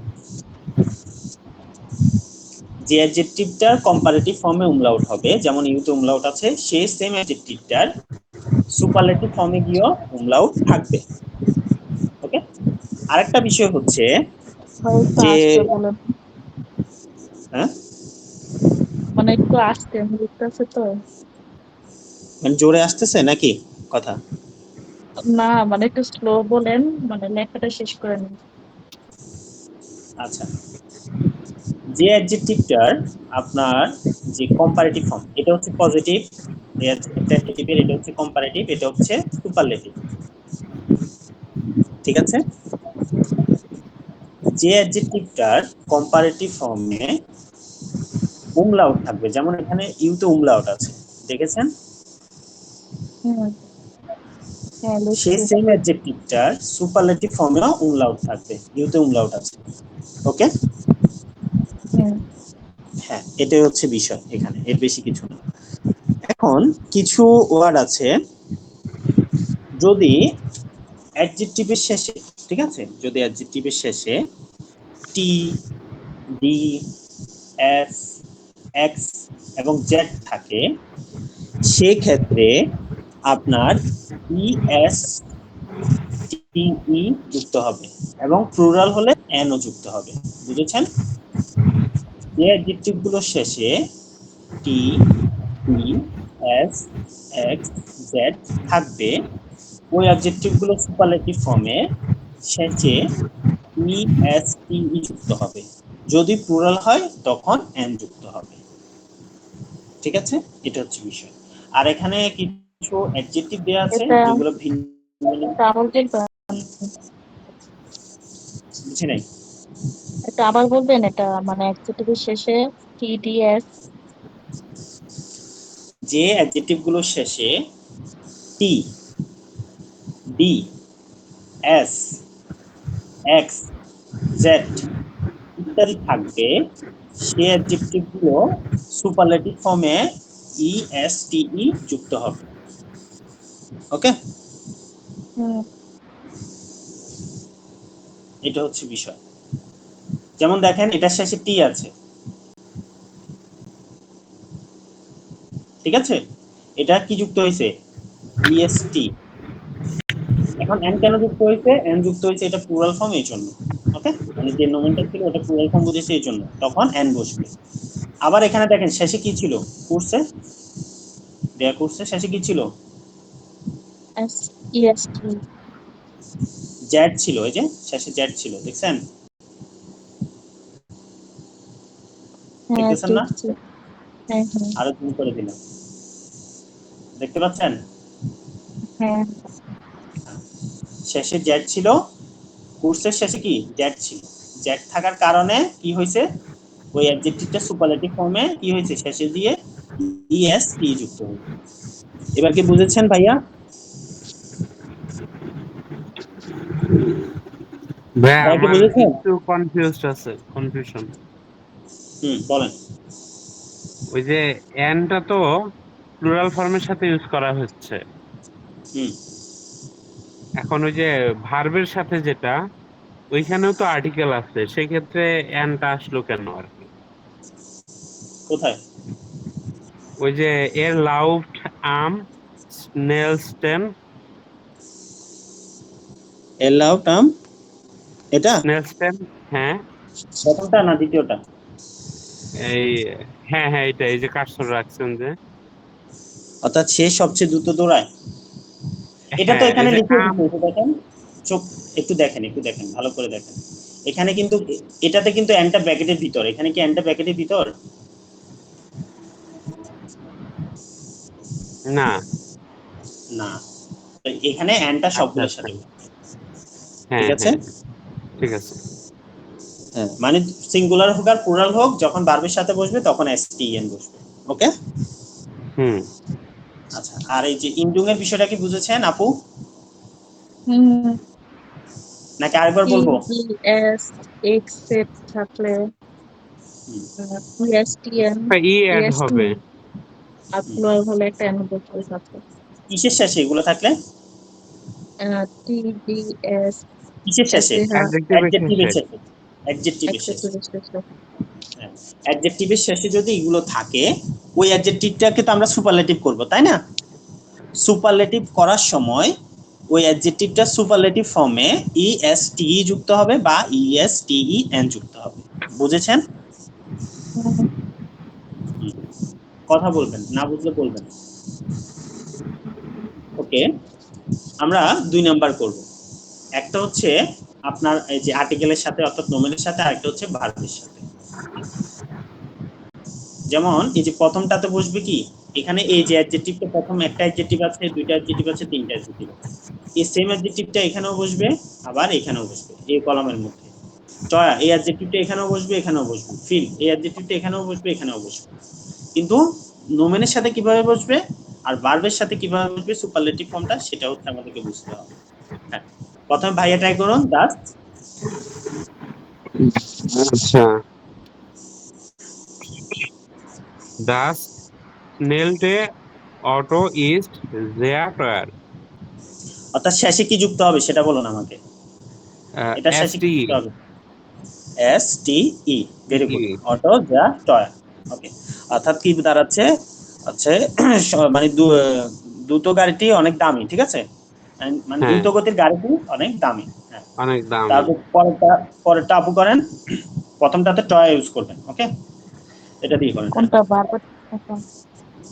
যে অ্যাডজেক্টিভটার কম্পারেটিভ ফর্মে উমলাউট হবে, যেমন ইউতে উমলাউট আছে, সে সেম অ্যাডজেক্টিভটার সুপারলেটিভ ফর্মে গিয়েও উমলাউট থাকবে। ওকে। আরেকটা বিষয় হচ্ছে ভাই একটু যে আসতে বলেন, হ্যাঁ, মানে একটু আসতে লিখতেছে তো। মানে জোরে আসতেছে নাকি কথা? না মানে একটু স্লো বলেন, মানে লেখাটা শেষ করে নিন। আচ্ছা, যে অ্যাডজেক্টিভটার আপনার যে কম্পারেটিভ ফর্ম, এটা হচ্ছে পজিটিভ, একটা অ্যাডজেক্টিভের এটা হচ্ছে কম্পারেটিভ, এটা হচ্ছে সুপারলেটিভ, ঠিক আছে? যে অ্যাডজেক্টিভটার কম্পারেটিভ ফর্মে উমলাউট থাকবে, যেমন এখানে ইউতে উমলাউট আছে, দেখেছেন? হুম, হ্যাঁ সেই লিখছি। সেম অ্যাডজেক্টিভটার সুপারলেটিভ ফর্মেও উমলাউট থাকবে, ইউতে উমলাউট আছে। ওকে। হুম, হ্যাঁ, এটাই হচ্ছে বিষয় এখানে, এর বেশি কিছু না। এখন কিছু ওয়ার্ড আছে, যদি অ্যাডজেক্টিভের শেষে, ঠিক আছে, যদি অ্যাডজেক্টিভের শেষে টি, ডি, এস, এক্স এবং জেড থাকে, সেই ক্ষেত্রে আপনার ই, এস, টি, ই যুক্ত হবে, এবং প্লুরাল হলে এন ও যুক্ত হবে। বুঝেছেন? যে অ্যাডজেক্টিভ গুলোর শেষে টি, ডি, এস, এক্স, জেড থাকবে, ওই অবজেক্টিভ গুলো সুপারলেটিভ ফর্মে শেষে ই, এস, টি, ই যুক্ত হবে। যদি প্লুরাল হয় তখন এন যুক্ত হবে। ঠিক আছে, এটা হচ্ছে বিষয়। আর এখানে কিছু অ্যাডজেক্টিভ দেয়া আছে এটা যেগুলো ভিন্ন, এটা আবার বলবেন, বুঝি নাই। এটা আবার বলবেন, এটা মানে অ্যাডজেক্টিভের শেষে টিডিএস। যে অ্যাডজেক্টিভ গুলোর শেষে টি, ডি, এস, এক্স, জেড ইত্যাদি থাকবে, সেই অ্যাডজেক্টিভ গুলো সুপারলেটিভ ফর্মে ই, এস, টি, ই যুক্ত হবে। ওকে, হুম, এটা হচ্ছে বিষয়। যেমন দেখেন এটার শেষে টি আছে, ঠিক আছে, এটা কি যুক্ত হয়েছে? ইএসটি। এখন এন কেন যুক্ত হয়েছে? এন যুক্ত হয়েছে এটা প্লুরাল ফর্ম, এই জন্য। ওকে, মানে যে নোমেনটা ছিল ওটা প্লুরাল ফর্ম বুঝেছে, এই জন্য তখন এন বসবে। আবার এখানে দেখেন শেষে কি ছিল? কোর্সে দেয়া, কোর্সে শেষে কি ছিল? S EST. জ্যাড ছিল, এই যে শেষে জ্যাড ছিল, দেখছেন? হ্যাঁ দেখতেছেন না? দেখছি। হ্যাঁ হ্যাঁ। আরো জুম করে দিলাম, দেখতে পাচ্ছেন? হ্যাঁ। শেষে জ্যাড ছিল, কোর্সের শেষে কি জ্যাড ছিল। জ্যাড থাকার কারণে কি হয়েছে? ওই অ্যাডজেক্টিভটা সুপারলেটিভ ফর্মে কি হয়েছে শেষে দিয়ে ইএসটি যুক্ত হয়েছে। এবার কি বুঝেছেন ভাইয়া? ভাইয়া ভাইয়া কি আমার বুঝেছেন? একটু কনফিউশন। বলেন। ওই যে এনটা তো প্লুরাল ফর্মের সাথে ইউজ করা হচ্ছে, হুম এখন ওই যে ভার্বের সাথে যেটা ওইখানেও তো আর্টিকেল আছে, সেক্ষেত্রে এনটা আসলো কেন আর কি? কোথায়? ওই যে এর লাউফট আম স্নেলস্টেন, এলাও টার্ম এটা স্নেলস্টেন, হ্যাঁ প্রথমটা না দ্বিতীয়টা? এই, হ্যাঁ হ্যাঁ এটা, এই যে কার্সর রাখছেন যে, অর্থাৎ সে সবচেয়ে দ্রুত দৌড়ায়। এটা তো হ্যাঁ এই এখানে যে লিখে আম, দিচ্ছে, এটা দেখেন। চোখ একটু দেখেন ভালো করে দেখেন। এখানে কিন্তু এটাতে কিন্তু এনটা ব্র্যাকেটের ভিতর, এখানে কি এনটা ব্র্যাকেটের ভিতর? না, না, তো এখানে এনটা আচ্ছা সবগুলোর আচ্ছা, সাথে, ঠিক হ্যাঁ আছে? হ্যাঁ ঠিক আছে। হ্যাঁ, মানে সিঙ্গুলার হোক আর প্লুরাল হোক, যখন ভার্বের সাথে বসবে তখন এসটিএন বসবে। ওকে। হুম, আচ্ছা, আর এই যে ইন্ডুং এর বিষয়টা কি বুঝেছেন আপু, হুম। নাকি আরেকবার বলবো? ইএস এক্সেপ্ট থাকলে হুম, ইএসটিএন ই অ্যাড ইএসটি হবে। আর হুম। প্লুরাল হলে একটা এন বসবে সাথে। কিসের শেষে এগুলো থাকলে? টিডিএস কিসের শেষে? এসএইচ অ্যাডজেক্টিভের অ্যাডজেক্টিভের শেষে। শেষে। অ্যাডজেক্টিভের শেষে। অ্যাডজেক্টিভ শেষে। হ্যাঁ, অ্যাডজেক্টিভের শেষে যদি এগুলো থাকে, ওই অ্যাডজেক্টিভটাকে তো আমরা সুপারলেটিভ করব, তাই না? সুপারলেটিভ করার সময় ওই অ্যাডজেক্টিভটা সুপারলেটিভ ফর্মে ইএসটি যুক্ত হবে বা ইএসটিইএন যুক্ত হবে। বুঝেছেন? হুম, হুম। কথা বলবেন, না বুঝলে বলবেন। ওকে, আমরা 2 নাম্বার করব। একটা হচ্ছে আপনার এই যে আর্টিকেলের সাথে অর্থাৎ নোমেনের সাথে, আরেকটা হচ্ছে ভার্বের সাথে। যেমন এই যে প্রথমটাতে বসবে কি, এখানে এই যে অ্যাডজেক্টিভটা প্রথম একটা অ্যাডজেক্টিভ আছে, দুইটা অ্যাডজেক্টিভ আছে, তিনটা অ্যাডজেক্টিভ আছে, এই সেম অ্যাডজেক্টিভটা এখানেও বসবে, আবার এখানেও বসবে এই কলামের মধ্যে। টয়া এই অ্যাডজেক্টিভটা এখানেও বসবে, এখানেও বসবে। ফিল এই অ্যাডজেক্টিভটা এখানেও বসবে, এখানেও বসবে। কিন্তু নোমেনের সাথে কিভাবে বসবে আর ভার্বের সাথে কিভাবে বসবে সুপারলেটিভ ফর্মটা, সেটা হচ্ছে আমাদেরকে বুঝতে হবে। হ্যাঁ, প্রথমে ভাইয়া ট্রাই করুন জাস্ট। আচ্ছা, ডাস স্নেলটে অটো ইস্ট দেয়ার, অর্থাৎ শেষে কি যুক্ত হবে সেটা বলুন আমাকে। এটা শেষে কি এসটি, যুক্ত হবে? এস টি ই, ভেরি ই, গুড। অটো যা টয়। ওকে, অর্থাৎ কি দাঁড়াচ্ছে, হচ্ছে মানে দ্রুত গাড়িটি অনেক দামি, ঠিক আছে? মানে হ্যাঁ দ্রুত গতির গাড়িটি অনেক দামি। হ্যাঁ, অনেক দামি। তারপর পরেরটা আপু করেন। প্রথমটাতে টয় ইউজ করবেন, ওকে? এটা দিয়ে করেন, হ্যাঁ। কোনটা বারবার? আচ্ছা,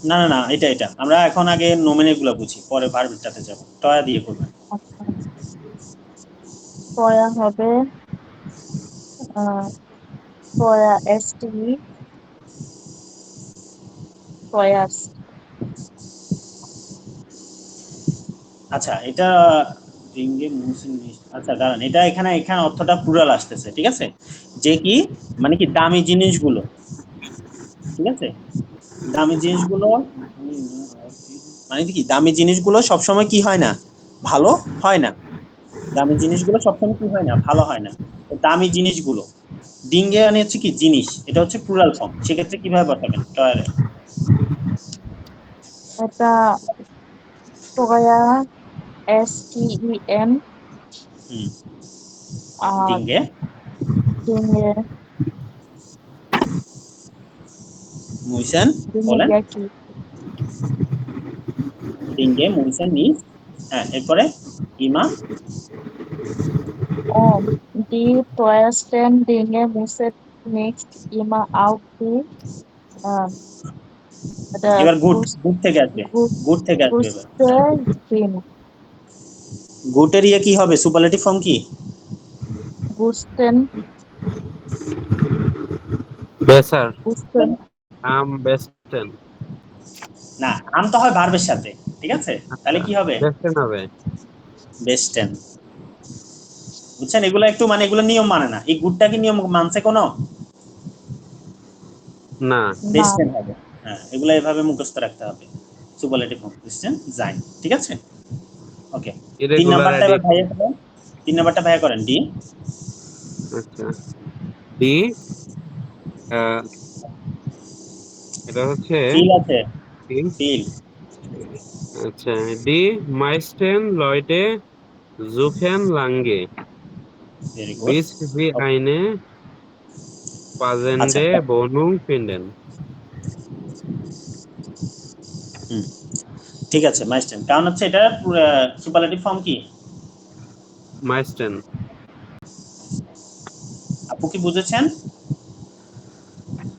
না না না, এটা আমরা এখন আগে নোমেনের গুলো বুঝি, পরে ভার্বটাতে যাব। টয় দিয়ে করবেন। আচ্ছা। পয়া হবে আহ পয়া এসটি পয়াস। আচ্ছা, এটা রিঙ্গে মুসিন আচ্ছা দাঁড়ান, এটা এখানে এখানে অর্থটা প্লুরাল আসতেছে, ঠিক আছে? যে কি, মানে কি দামি জিনিসগুলো, ঠিক আছে? দামি জিনিসগুলো, মানে কি দামি জিনিসগুলো সবসময় কি হয় না, ভালো হয় না। দামি জিনিসগুলো সবসময় কি হয় না, ভালো হয় না। তো দামি জিনিসগুলো, ডিঙ্গে মানে হচ্ছে কি জিনিস, এটা হচ্ছে প্লুরাল ফর্ম, সেক্ষেত্রে কিভাবে বসাবেন টয়ারে? এটা পয়া এসটিইএন হুম, আর ডিঙ্গে ডিঙে মুইসেন, ডিঙে বলেন। দিয়ে কি? ডিঙ্গে মুইসেন নিস। হ্যাঁ, এরপরে ইমা। ও দি টয়াস্টেন ডিঙে মুসেট নেক্সট ইমা আউট দি এটা এবার গুড, গুস গুড থেকে আসবে, গুস গুড থেকে আসবে এবার। গুস্তে হ্যাঁ, গ্রিন গুটের ইয়ে কি হবে, সুপারলেটিভ ফর্ম কি? গুস্তেন বেসার, গুস্তেন আম বেস্টেন। না, আম তো হয় ভার্বের সাথে, ঠিক আছে? আচ্ছা, তাহলে কি হবে? বেস্টেন হবে। বেস্টেন। বুঝছেন, এগুলো একটু মানে এগুলো নিয়ম মানে না, এই গুডটা কি নিয়ম মানছে কোনো? না, না, বেস্টেন হবে। হ্যাঁ, এগুলো এভাবে মুখস্থ রাখতে হবে। সুপারলেটিভ ফর্ম বেস্টেন, জাইন। ঠিক আছে? ওকে। 3 ইরেগুলার নাম্বারটা এবার অ্যাডিশন। ভাইয়া করেন। 3 নাম্বারটা ভাইয়া করেন, ডি। আচ্ছা, ডি, এটা হচ্ছে ফিল আছে, কি? ফিল। আচ্ছা, ডি, মাইস্টেন লয়টে জুফেন লাঙ্গে ভেরি গুড। বিস ভি আইনে আচ্ছা, পাজেন্ডে বনুং ফিন্ডেন। হুম, ঠিক আছে, মাইস্টেন। কারণ হচ্ছে এটা সুপারলেটিভ ফর্ম কি? মাইস্টেন। আপু কি বুঝেছেন?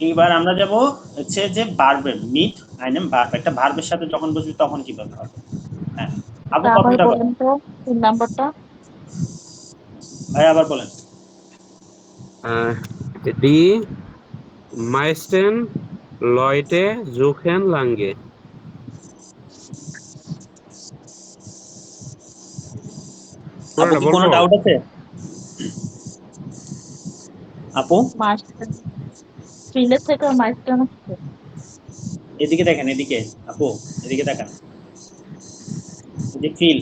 এবার আমরা যাব হচ্ছে যে ভার্বের মিট আইনেম ভার্ব, একটা ভার্বের সাথে যখন বসবি তখন কিভাবে হবে। হ্যাঁ, আপু তা আবার প্রথমটা করেন। বলেন তো 3 নাম্বারটা। ভাই আবার বলেন। ডি, মাইস্টেন লয়টে জুফেন লাঙ্গে। আপু পুরোটা কি কোনো বলবো? ডাউট আছে? আপু মাস্টার ফিলের থেকে মাস্টার হচ্ছে। এদিকে দেখেন, এদিকে। আপু এদিকে তাকান। এই যে ফিল,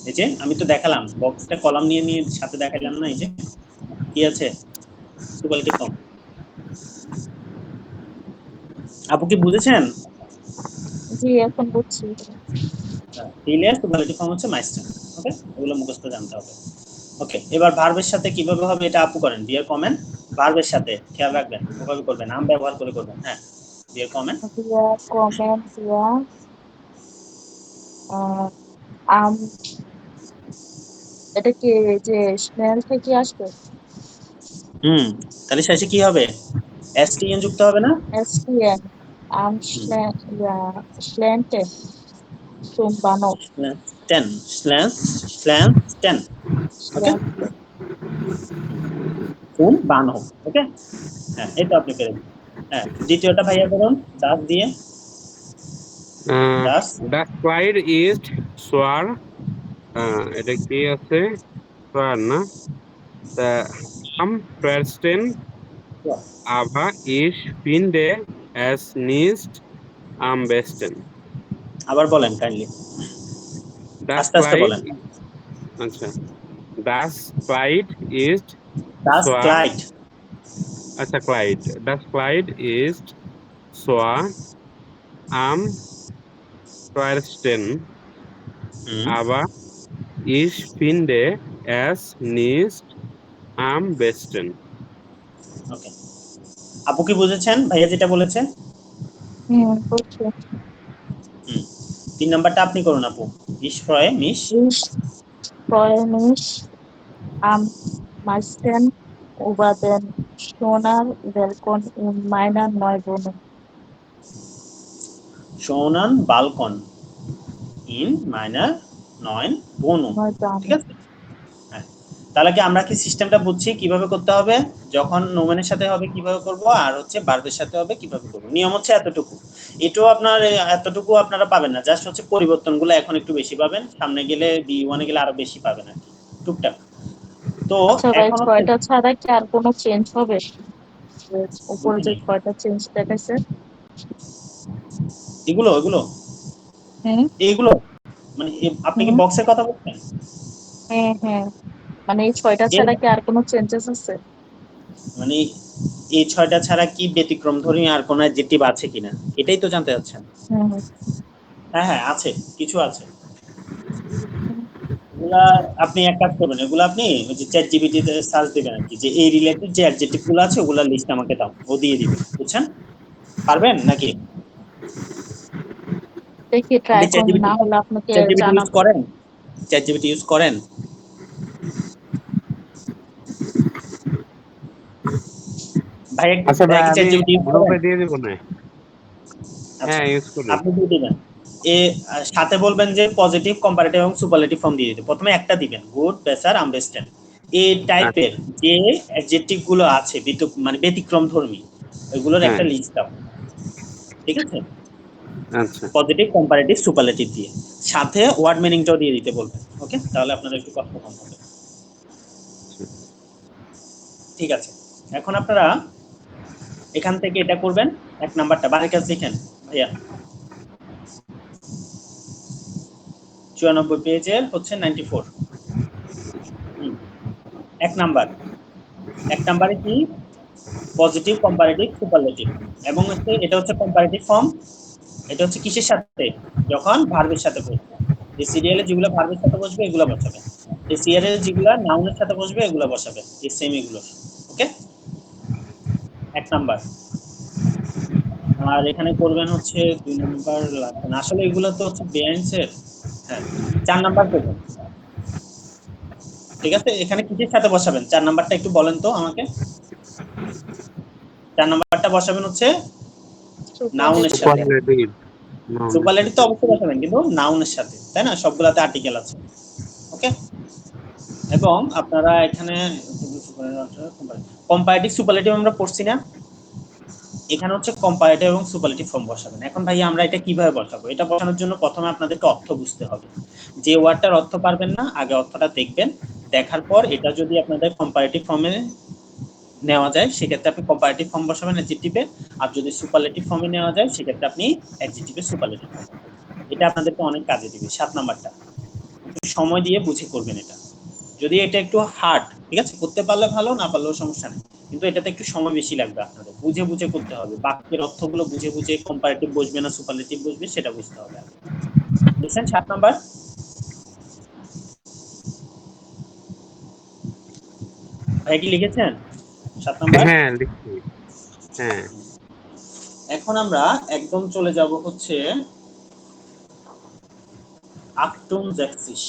এই যে আমি তো দেখালাম বক্সটা কলাম নিয়ে নিয়ে সাথে দেখাইলাম না, এই যে কি আছে সুপারলেটিভ ফর্ম। আপু কি বুঝেছেন? জি, এখন বুঝছি। ফিলের সুপারলেটিভ ফর্ম হচ্ছে মাইস্টার। ওকে, এগুলো মুখস্থ জানতে হবে। ওকে, এবার ভার্বের সাথে কিভাবে হবে এটা আপু করেন। ডিয়ার কমেন্ট, ভার্বের সাথে খেয়াল রাখবেন ওভাবে করবেন, নাম ব্যবহার করে করবেন। হ্যাঁ, ডিয়ার কমেন্ট। দিয়া কমেন্ট দিয়া আহ, আম এটা কি যে স্মেল থেকে আসবে? হুম, তাহলে শেষে কি হবে? এসটিএন যুক্ত হবে না? এসটিএন আম হুম, স্ল্যান্টে তুম বানো টেন, স্ল্যাশ স্ল্যাশ টেন। ওকে, স্ল্যান্টে। কোন বানো। ওকে, হ্যাঁ এই তো আপনি পেরেছেন। হ্যাঁ, দ্বিতীয়টা ভাইয়া করুন, দাস দিয়ে। দাস। দ্য ক্লাইড ইস্ট সোয়ার, এটা কি আছে? সোয়ার না? তা আম প্রেস্টেন aber ich finde es nicht am besten. আবার বলেন কাইন্ডলি, Das আস্তে আস্তে Kleid, বলেন। আচ্ছা, das Kleid ist Das zwar, Clyde. আচ্ছা, Kleid, das Kleid ist zwar am teuersten, hmm, aber ich finde es nicht am besten. ওকে। আপু কি বুঝেছেন ভাইয়া যেটা বলেছে? বুঝছি। হুম, 3 নাম্বারটা আপনি করুন আপু। ইশ ফ্রয়ে মিশ। Ich freue mich am meisten über den schönen Balkon in meiner Neuwohnung. শোনান বালকন ইন মাইনার 9 বনু। ঠিক Neuwohnung. আছে? হ্যাঁ, তাহলে কি আমরা কি সিস্টেমটা বুঝছি কিভাবে করতে হবে? যখন নোমেনের সাথে হবে কিভাবে করব, আর হচ্ছে ভার্বের সাথে হবে কিভাবে করব। নিয়ম হচ্ছে এতটুকু। এটাও আপনার এতটুকু আপনারা পাবেন না, জাস্ট হচ্ছে পরিবর্তনগুলো এখন একটু বেশি পাবেন, সামনে গেলে বি1 এ গেলে আরো বেশি পাবেন আর কি, টুকটাক। তো আচ্ছা ভাই, এখন হচ্ছে ৬টা ছাড়া কি আর কোনো চেঞ্জ হবে? যে উপরে বুঝি যে নাই ৬টা চেঞ্জ দেখাইছে? এগুলো এগুলো হুম এইগুলো মানে আপনি কি হুম বক্সের কথা বলছেন? হ্যাঁ হ্যাঁ, মানে এই ৬টা এর ছাড়া কি আর কোনো চেঞ্জেস আছে? মানে এই 6টা ছাড়া কি ব্যতিক্রম ধর্মী আর কোনো অ্যাডজেক্টিভ আছে কিনা, এটাই তো জানতে চাচ্ছেন? হুম হ্যাঁ হ্যাঁ, আছে, কিছু আছে। হুম, এগুলা আপনি এক কাজ করবেন, এগুলো আপনি ওই যে চ্যাট জিপিটি তে সার্চ দিবেন আর কি, যে এই রিলেটেড যে অ্যাডজেক্টিভ গুলো আছে ওগুলা লিস্ট আমাকে দাও, ও দিয়ে দিবে। বুঝছেন? পারবেন নাকি? দেখি আপনি ট্রাই করুন, না হলে আপনাকে চ্যাট জিপিটি ইউজ জানাবো। করেন? চ্যাট জিপিটি ইউজ করেন? ভাই আচ্ছা ভাই ভাই, কি চ্যাট আমি জিপিটি ইউজ করেন? গ্রুপে দিয়ে দিব না? আচ্ছা, হ্যাঁ, ইউজ করি। আপনি দিয়ে দিবেন। সাথে বলবেন যে পজিটিভ, কম্পারেটিভ এবং সুপারলেটিভ ফর্ম দিয়ে দিতে। প্রথমে একটা দিবেন, গুড, বেটার, আন্ডারস্ট্যান্ড। এই আচ্ছা, টাইপের যে অ্যাডজেক্টিভ গুলো আছে মানে ব্যতিক্রম ধর্মী, ওইগুলোর হ্যাঁ, একটা লিস্ট দাও। ঠিক আছে? আচ্ছা। পজিটিভ, কম্পারেটিভ, সুপারলেটিভ দিয়ে সাথে ওয়ার্ড মিনিংটাও দিয়ে দিতে বলবেন। ওকে, তাহলে আপনার একটু কষ্ট কম হবে। ঠিক আছে, এখন আপনারা এখান থেকে এটা করবেন 1 নাম্বারটা বাড়ির কাজ লিখেন ভাইয়া 94 পেজের হচ্ছে 94 1 নাম্বারে কি পজিটিভ কম্পারেটিভ সুপারলেটিভ এবং হচ্ছে এটা হচ্ছে কম্পারেটিভ ফর্ম এটা হচ্ছে কিসের সাথে যখন ভার্বের সাথে বসবে এই সিরিয়ালে যেগুলো ভার্বের সাথে বসবে এগুলো বসাবে এই সিরিয়ালে যেগুলো নাউনের সাথে বসবে এগুলো বসাবে এই সেম এগুলো ওকে 1 নাম্বার আর এখানে করবেন হচ্ছে 2 নাম্বার লাগবে না আসলে এগুলো তো হচ্ছে বেআইনসের হ্যাঁ 4 নাম্বার করবেন ঠিক আছে এখানে কিসের সাথে বসাবেন 4 নাম্বারটা একটু বলেন তো আমাকে 4 নাম্বারটা বসাবেন হচ্ছে নাউনের সাথে সুপারলেটিভ তো অবশ্যই বসাবেন কিন্তু নাউনের সাথে তাই না সবগুলাতে আর্টিকেল আছে ওকে এবং আপনারা এখানে কম্পারেটিভ সুপারলেটিভ আমরা পড়ছি না এখানে হচ্ছে কম্পারেটিভ এবং সুপারলেটিভ ফর্ম বসাবেন এখন ভাই আমরা এটা কিভাবে বসাবো এটা বসানোর জন্য প্রথমে আপনাদেরকে অর্থ বুঝতে হবে যে ওয়ার্ডটার অর্থ পারবেন না আগে অর্থটা দেখবেন দেখার পর এটা যদি আপনাদের কম্পারেটিভ ফর্মে নেওয়া যায় সেক্ষেত্রে আপনি কম্পারেটিভ ফর্ম বসাবেন অ্যাডজেক্টিভে আর যদি সুপারলেটিভ ফর্মে নেওয়া যায় সেক্ষেত্রে আপনি অ্যাডজেক্টিভে সুপারলেটিভ ফর্ম এটা আপনাদেরকে অনেক কাজে দিবে 7 নাম্বারটা একটু সময় দিয়ে বুঝে করবেন এটা যদি এটা একটু হার্ড ঠিক আছে করতে পারলে ভালো না পারলেও সমস্যা নেই কিন্তু এটাতে একটু সময় বেশি লাগবে আপনাদের বুঝে বুঝে করতে হবে বাক্যের অর্থগুলো বুঝে বুঝে কম্পারেটিভ বসবে না সুপারলেটিভ বসবে সেটা বুঝতে হবে বুঝছেন 7 নাম্বার ভাই কি লিখেছেন 7 নাম্বার হ্যাঁ লিখছি হ্যাঁ এখন আমরা একদম চলে যাব হচ্ছে আক্টুম জ্যাক্সিস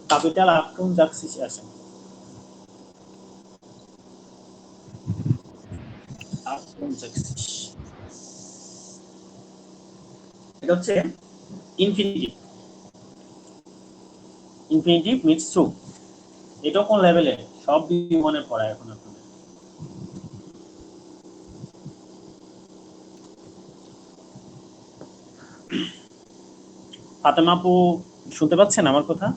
ক্যাপিটাল আক্টুম জ্যাক্সিস আছে আক্টুম জ্যাক্সিস এটা হচ্ছে ইনফিনিটিভ ইনফিনিটিভ মিটস টু এটা কোন লেভেলে সব বিমানের পড়া এখন আপনাদের ফাতেমা আপু শুনতে পাচ্ছেন আমার কথা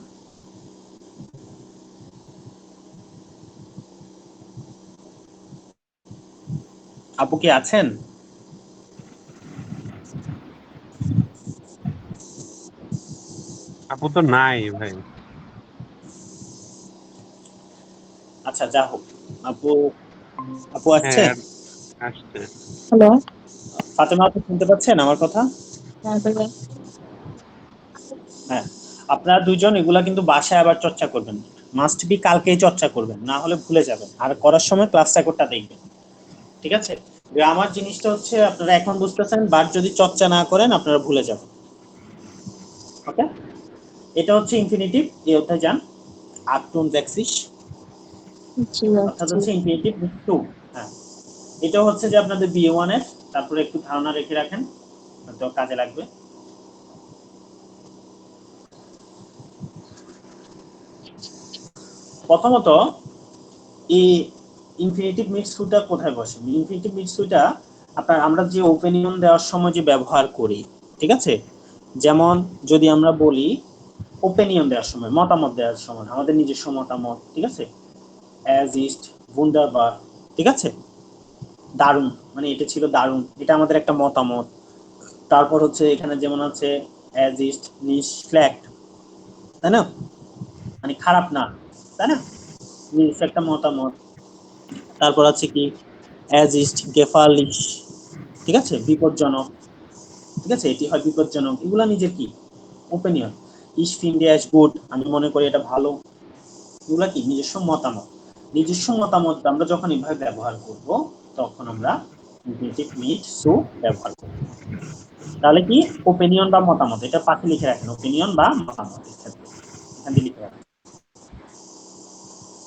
আপু কি আছেন আপু তো নাই ভাই আচ্ছা যা হোক আপু আপু আসছে হ্যাঁ আসছে হ্যালো ফাতেমা আপু শুনতে পাচ্ছেন আমার কথা হ্যাঁ আপনারা দুইজন এগুলা কিন্তু বাসায় আবার চর্চা করবেন মাস্ট বি কালকেই চর্চা করবেন না হলে ভুলে যাবেন আর করার সময় ক্লাস রেকর্ডটা দেখবেন ঠিক আছে গ্রামার জিনিসটা হচ্ছে আপনারা এখন বুঝতেছেন বাট যদি চর্চা না করেন আপনারা ভুলে যাবেন ওকে এটা হচ্ছে ইনফিনিটিভ এই অধ্যায় যান আক্টুম জ্যাক্সিস অর্থাৎ হচ্ছে ইনফিনিটিভ টু হ্যাঁ এটা হচ্ছে যে আপনাদের B1 এর তারপরে একটু ধারণা রেখে রাখেন তো কাজে লাগবে প্রথমত এই ইনফিনিটিভ মিক্স টুটা কোথায় বসে ইনফিনিটিভ মিক্স টুটা আপনার আমরা যে ওপিনিয়ন দেওয়ার সময় যে ব্যবহার করি ঠিক আছে যেমন যদি আমরা বলি ওপিনিয়ন দেওয়ার সময় মতামত দেওয়ার সময় আমাদের নিজস্ব মতামত ঠিক আছে অ্যাজ ইস্ট wunderbar ঠিক আছে দারুণ মানে এটা ছিল দারুণ এটা আমাদের একটা মতামত তারপর হচ্ছে এখানে যেমন আছে অ্যাজ ইস্ট নিশ ফ্ল্যাক্ট তাই না মানে খারাপ না তাই না নিশ একটা মতামত তারপর আছে কি অ্যাজ ইস্ট গেফালিশ ঠিক আছে বিপজ্জনক ঠিক আছে এটি হয় বিপজ্জনক এগুলা নিজের কি ওপিনিয়ন ইস ফিন্ডে অ্যাজ গুড আমি মনে করি এটা ভালো এগুলা কি নিজস্ব মতামত আমরা যখন এইভাবে ব্যবহার করব তখন আমরা ইনফিনিটিভ মিট সু ব্যবহার করব তাহলে কি ওপিনিয়ন বা মতামত এটা পাশে লিখে রাখেন ওপিনিয়ন বা মতামত ক্ষেত্রে এখানে লিখে রাখেন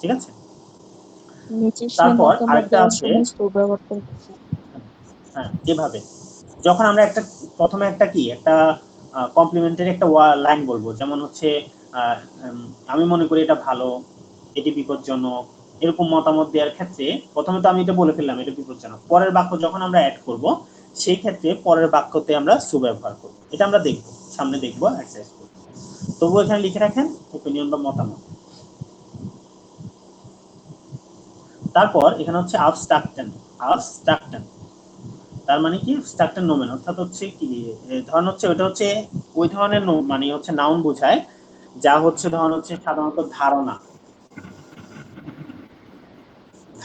ঠিক আছে তারপর আরেকটা আছে হ্যাঁ এভাবে যখন আমরা একটা প্রথমে একটা কি একটা কমপ্লিমেন্টারি একটা লাইন বলবো যেমন হচ্ছে আমি মনে করি এটা ভালো এটি বিপজ্জনক এরকম মতামত দেওয়ার ক্ষেত্রে প্রথমে তো আমি এটা বলে ফেললাম এটা বিপজ্জনক পরের বাক্য যখন আমরা অ্যাড করব সেই ক্ষেত্রে পরের বাক্যতে আমরা সু ব্যবহার করব এটা আমরা দেখব সামনে দেখব এক্সারসাইজ করব তবুও এখানে লিখে রাখেন ওপিনিয়ন বা মতামত তারপর এখানে হচ্ছে আবস্ট্রাকটেন্ট। তার মানে কি স্ট্রাকচার নোমেন, অর্থাৎ হচ্ছে কি ধরন হচ্ছে ওটা হচ্ছে ওই ধরনের মানে হচ্ছে নাউন বোঝায় যা হচ্ছে ধরন হচ্ছে সাধারণত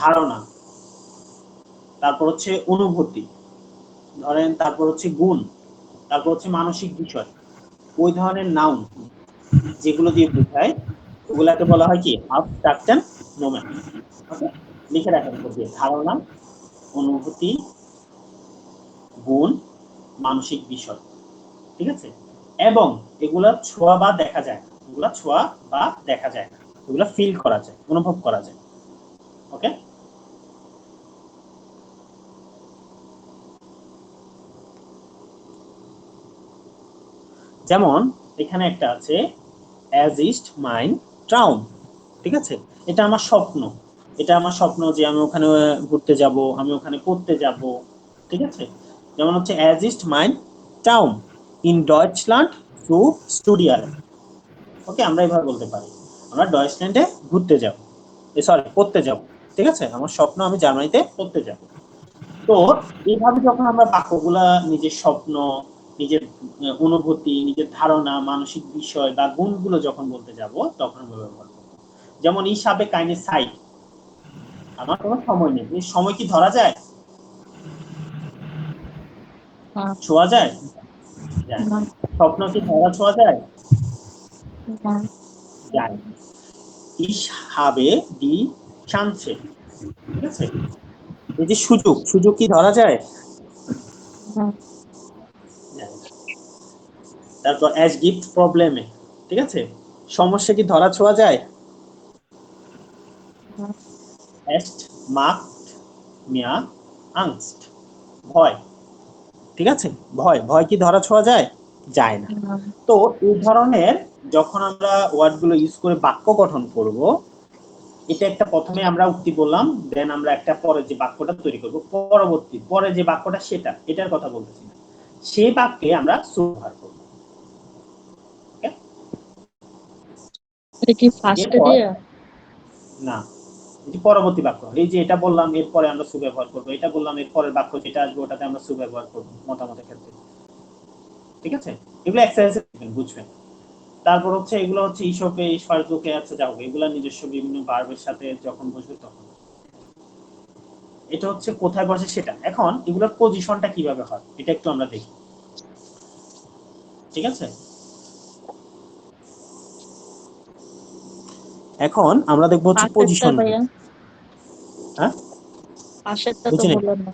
ধারণা, তারপর হচ্ছে অনুভূতি, ধরেন তারপর হচ্ছে গুণ, তারপর হচ্ছে মানসিক বিষয়, ওই ধরনের নাউন যেগুলো দিয়ে বোঝায় ওগুলাকে বলা হয় কি আবস্ট্রাকশন নোমেন। ওকে, লিখে রাখেন দিয়ে ধারণা, অনুভূতি, গুণ, মানসিক বিষয়। ঠিক আছে, এবং এগুলা ছোঁয়া বা দেখা যায়, এগুলা ছোঁয়া বা দেখা যায় না, এগুলা ফিল করা যায়, অনুভব করা যায়। ওকে, যেমন এখানে একটা আছে অ্যাজ ইস্ট মাইন ট্রাউম। ঠিক আছে, এটা আমার স্বপ্ন, এটা আমার স্বপ্ন যে আমি ওখানে ঘুরতে যাব, আমি ওখানে পড়তে যাব। ঠিক আছে, যেমন হচ্ছে অ্যাজ ইস্ট মাইন ট্রাউম ইন ডয়েচল্যান্ড টু স্টুডিয়ার। ওকে, আমরা এভাবে বলতে পারি আমরা ডয়েচল্যান্ডে ঘুরতে যাব, সরি পড়তে যাব। ঠিক আছে, আমার স্বপ্ন আমি জার্মানিতে পড়তে যাব। তো এইভাবে যখন আমরা বাক্যগুলা নিজের স্বপ্ন, নিজের অনুভূতি, নিজের ধারণা, মানসিক বিষয় বা গুণগুলো যখন বলতে যাব তখন আমরা ব্যবহার করব। যেমন হিসাবে কাইনে সাইড, আমার কোনো সময় নেই, এই সময় কি ধরা যায়, না, ছোঁয়া যায়? যায় না। না, স্বপ্ন কি ধরা ছোঁয়া যায়? না, যায়। Ich habe die Chance। ঠিক আছে, এই যে সুযোগ, সুযোগ কি ধরা যায়? না, যায় না। তারপর as gift প্রবলেমে, ঠিক আছে, সমস্যা কি ধরা ছোঁয়া যায়? না, Est macht mir Angst, ভয়। ঠিক আছে, ভয়, ভয় কি ধরা ছোঁয়া যায়? যায় না। না, তো এই ধরনের যখন আমরা ওয়ার্ডগুলো ইউজ করে বাক্য গঠন করব, এটা একটা প্রথমে আমরা উক্তি বললাম, দেন আমরা একটা পরে যে বাক্যটা তৈরি করব, পরবর্তী পরে যে বাক্যটা সেটা এটার কথা বলতেছি না, সেই বাক্যে আমরা ব্যবহার করব। ওকে, এটা কি ফার্স্ট এরপর দিয়া? না, এটি পরবর্তী বাক্য। এই যে এটা বললাম এরপরে আমরা সু ব্যবহার করব, এটা বললাম এর পরের বাক্য যেটা আসবে ওটাতে আমরা সু ব্যবহার করব মতামতের ক্ষেত্রে। ঠিক আছে, এগুলো এক্সারসাইজ বুঝবেন। তারপর হচ্ছে এগুলো হচ্ছে ইসপে ইসফারজুকে আছে যাও, এগুলা নিজস্ব বিভিন্ন ভার্বের সাথে যখন বসবে তখন। এটা হচ্ছে কোথায় বসে সেটা। এখন এগুলোর পজিশনটা কিভাবে হয় এটা একটু আমরা দেখি। ঠিক আছে, এখন আমরা দেখব হচ্ছে পাশেরটা পজিশন। ভাইয়া, হ্যাঁ, পাশেরটা তো বুঝি নাই। বললেন না।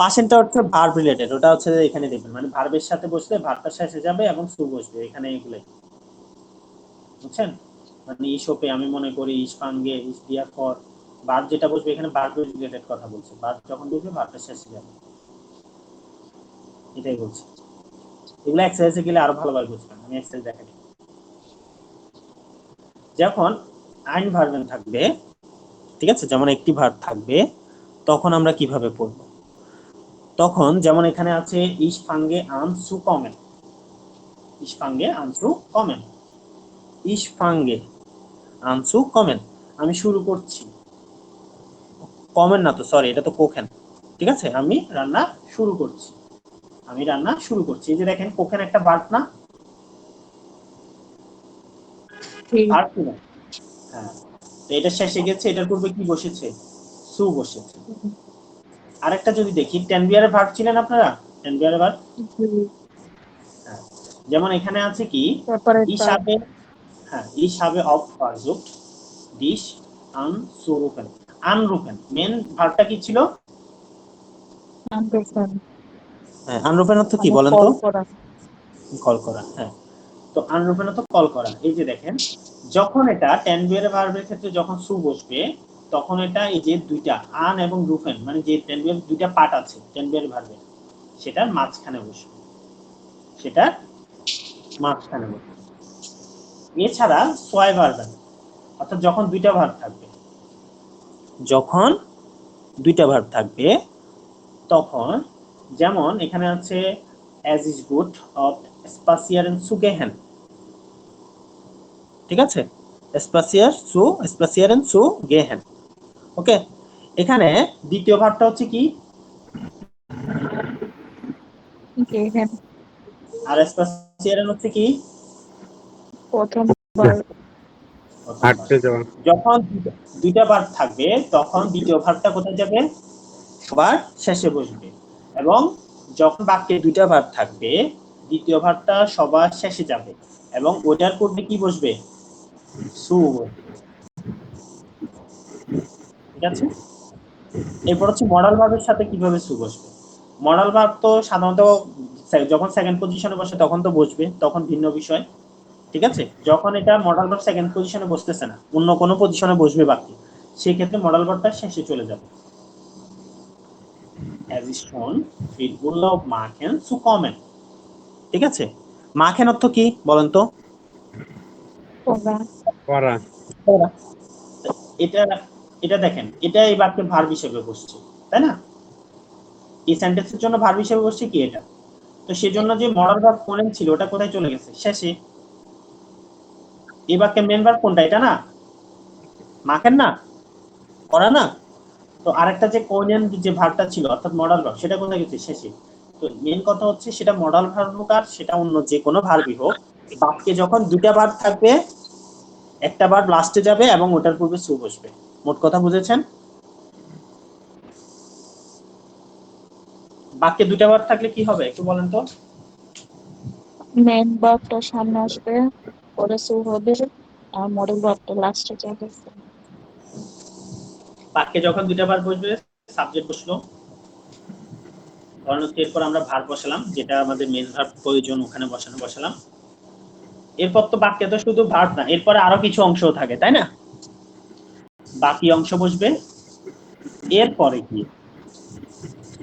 পাশেরটা হচ্ছে ভার্ব রিলেটেড, ওটা হচ্ছে এখানে দেখবেন মানে ভার্বের সাথে বসলে ভার্বটা শেষে যাবে এবং সু বসবে এখানে, এগুলাই বুঝছেন। মানে ইসপে আমি মনে করি, ইসপাঙ্গে, ইস দিয়া ফর, ভার্ব যেটা বসবে এখানে ভার্ব রিলেটেড কথা বলছে, ভার্ব যখন বসবে ভার্বটা শেষে যাবে, এটাই বলছে। এগুলো এক্সারসাইজে গেলে আরো ভালোভাবে বুঝবেন, আমি এক্সারসাইজ দেখাই। যখন আইন ভার্বেন থাকবে, ঠিক আছে, যেমন একটি ভার্ব থাকবে তখন আমরা কিভাবে পড়ব, তখন যেমন এখানে আছে ইস ফাঙ্গে আনসু কমেন, ইস ফাঙ্গে আনসু কমেন, ইস ফাঙ্গে আনসু কমেন, আমি শুরু করছি, কমেন না তো, সরি এটা তো কোখেন। ঠিক আছে, আমি রান্না শুরু করছি, আমি রান্না শুরু করছি। এই যে দেখেন কোখেন একটা ভার্ব না, ভার্ব কি না? হ্যাঁ, তো এটা শেষে গেছে, এটার পূর্বে কি বসেছে? সু বসেছে। আরেকটা যদি দেখি, টেনবিয়ারের ভার্ব ছিলেন আপনারা, টেনবিয়ারের ভার্ব, হ্যাঁ, যেমন এখানে আছে কি তারপরে ইসাবে, হ্যাঁ, ইসাবে অফ ভার্জুক্ট ডিশ আনসুরুফেন, আনরুফেন মেন ভার্বটা কি ছিল? হ্যাঁ, আনরুফেন অর্থ কি বলেন তো? কল করা। কল করা। হ্যাঁ, তো আনরুফেন অর্থ কল করা। এই যে দেখেন, যখন এটা টেনবিয়ার ভার্বের ক্ষেত্রে যখন সু বসবে তখন এটা এই যে দুইটা আন এবং রুফেন মানে যে টেনবিয়ার দুইটা পার্ট আছে টেনবিয়ার ভার্বে সেটার মাঝখানে বসবে, সেটার মাঝখানে বসবে। এছাড়া সোয়াই ভার্বেন, অর্থাৎ যখন দুইটা ভার্ব থাকবে, যখন দুইটা ভার্ব থাকবে তখন, যেমন এখানে আছে অ্যাজ ইজ গুড অফ স্পাসিয়ারেন সুগেহেন। ঠিক আছে, স্পাসিয়ার সু স্পাসিয়ারেন সু গেহেন, ওকে, এখানে দ্বিতীয় ভার্বটা হচ্ছে কি গেহেন আর স্পাসিয়ারেন হচ্ছে কি প্রথমবার হাঁটতে যাওয়া। যখন দুইটা ভার্ব থাকবে তখন দ্বিতীয় ভার্বটা কোথায় যাবে? সবার শেষে বসবে। এবং যখন বাক্যে দুইটা ভার্ব থাকবে দ্বিতীয় ভার্বটা সবার শেষে যাবে এবং ওটার পূর্বে কি বসবে? সু বসবে। ঠিক আছে, এরপর হচ্ছে মডাল ভার্বের সাথে কিভাবে সু বসবে। মডাল ভার্ব তো সাধারণত যখন সেকেন্ড পজিশনে বসে তখন তো বসবে, তখন ভিন্ন বিষয়। ঠিক আছে, যখন এটা মডাল ভার্ব সেকেন্ড পজিশনে বসতেছে না, অন্য কোনো পজিশনে বসবে বাক্যে, সেই ক্ষেত্রে মডাল ভার্বটা শেষে চলে যাবে। as is shown it will of machen zu kommen। ঠিক আছে, machen অর্থ কি বলেন তো? করা করা। এটা এটা দেখেন, এটা এই বাক্যে ভার্ব হিসেবে বসছে, তাই না? এই সেন্টেন্সের জন্য ভার্ব হিসেবে বসছে কি এটা, তো সেজন্য যে মডাল ভার্ব কোনেন ছিল ওটা কোথায় চলে গেছে? শেষে। এই বাক্যে মেন ভার্ব কোনটা? এটা না, মাখেন না, করা না। তো আরেকটা যে কোনেন যে ভার্বটা ছিল অর্থাৎ মডাল ভার্ব, সেটা কোথায় গেছে? শেষে। তো মেন কথা হচ্ছে সেটা মডাল ভার্ব হোক আর সেটা অন্য যে কোনো ভার্বই হোক, বাক্যে যখন দুটা ভার্ব থাকবে একটা ভার্ব লাস্টে যাবে এবং ওটার পূর্বে সু বসবে। মোট কথা বুঝেছেন? বাক্যে দুটা ভার্ব থাকলে কি হবে একটু বলেন তো? মেন ভার্বটা সামনে আসবে, পরে সু হবে, আর মডেল ভার্বটা লাস্টে যাবে। বাক্যে যখন দুটা ভার্ব বসবে সাবজেক্ট বসলো, ধরুন এরপর আমরা ভার্ব বসালাম, যেটা আমাদের মেন ভার্ব প্রয়োজন ওখানে বসালাম। এরপর তো বাক্যে তো শুধু ভার্ব না, এরপরে আরো কিছু অংশও থাকে, তাই না? বাকি অংশ বসবে, এরপরে কি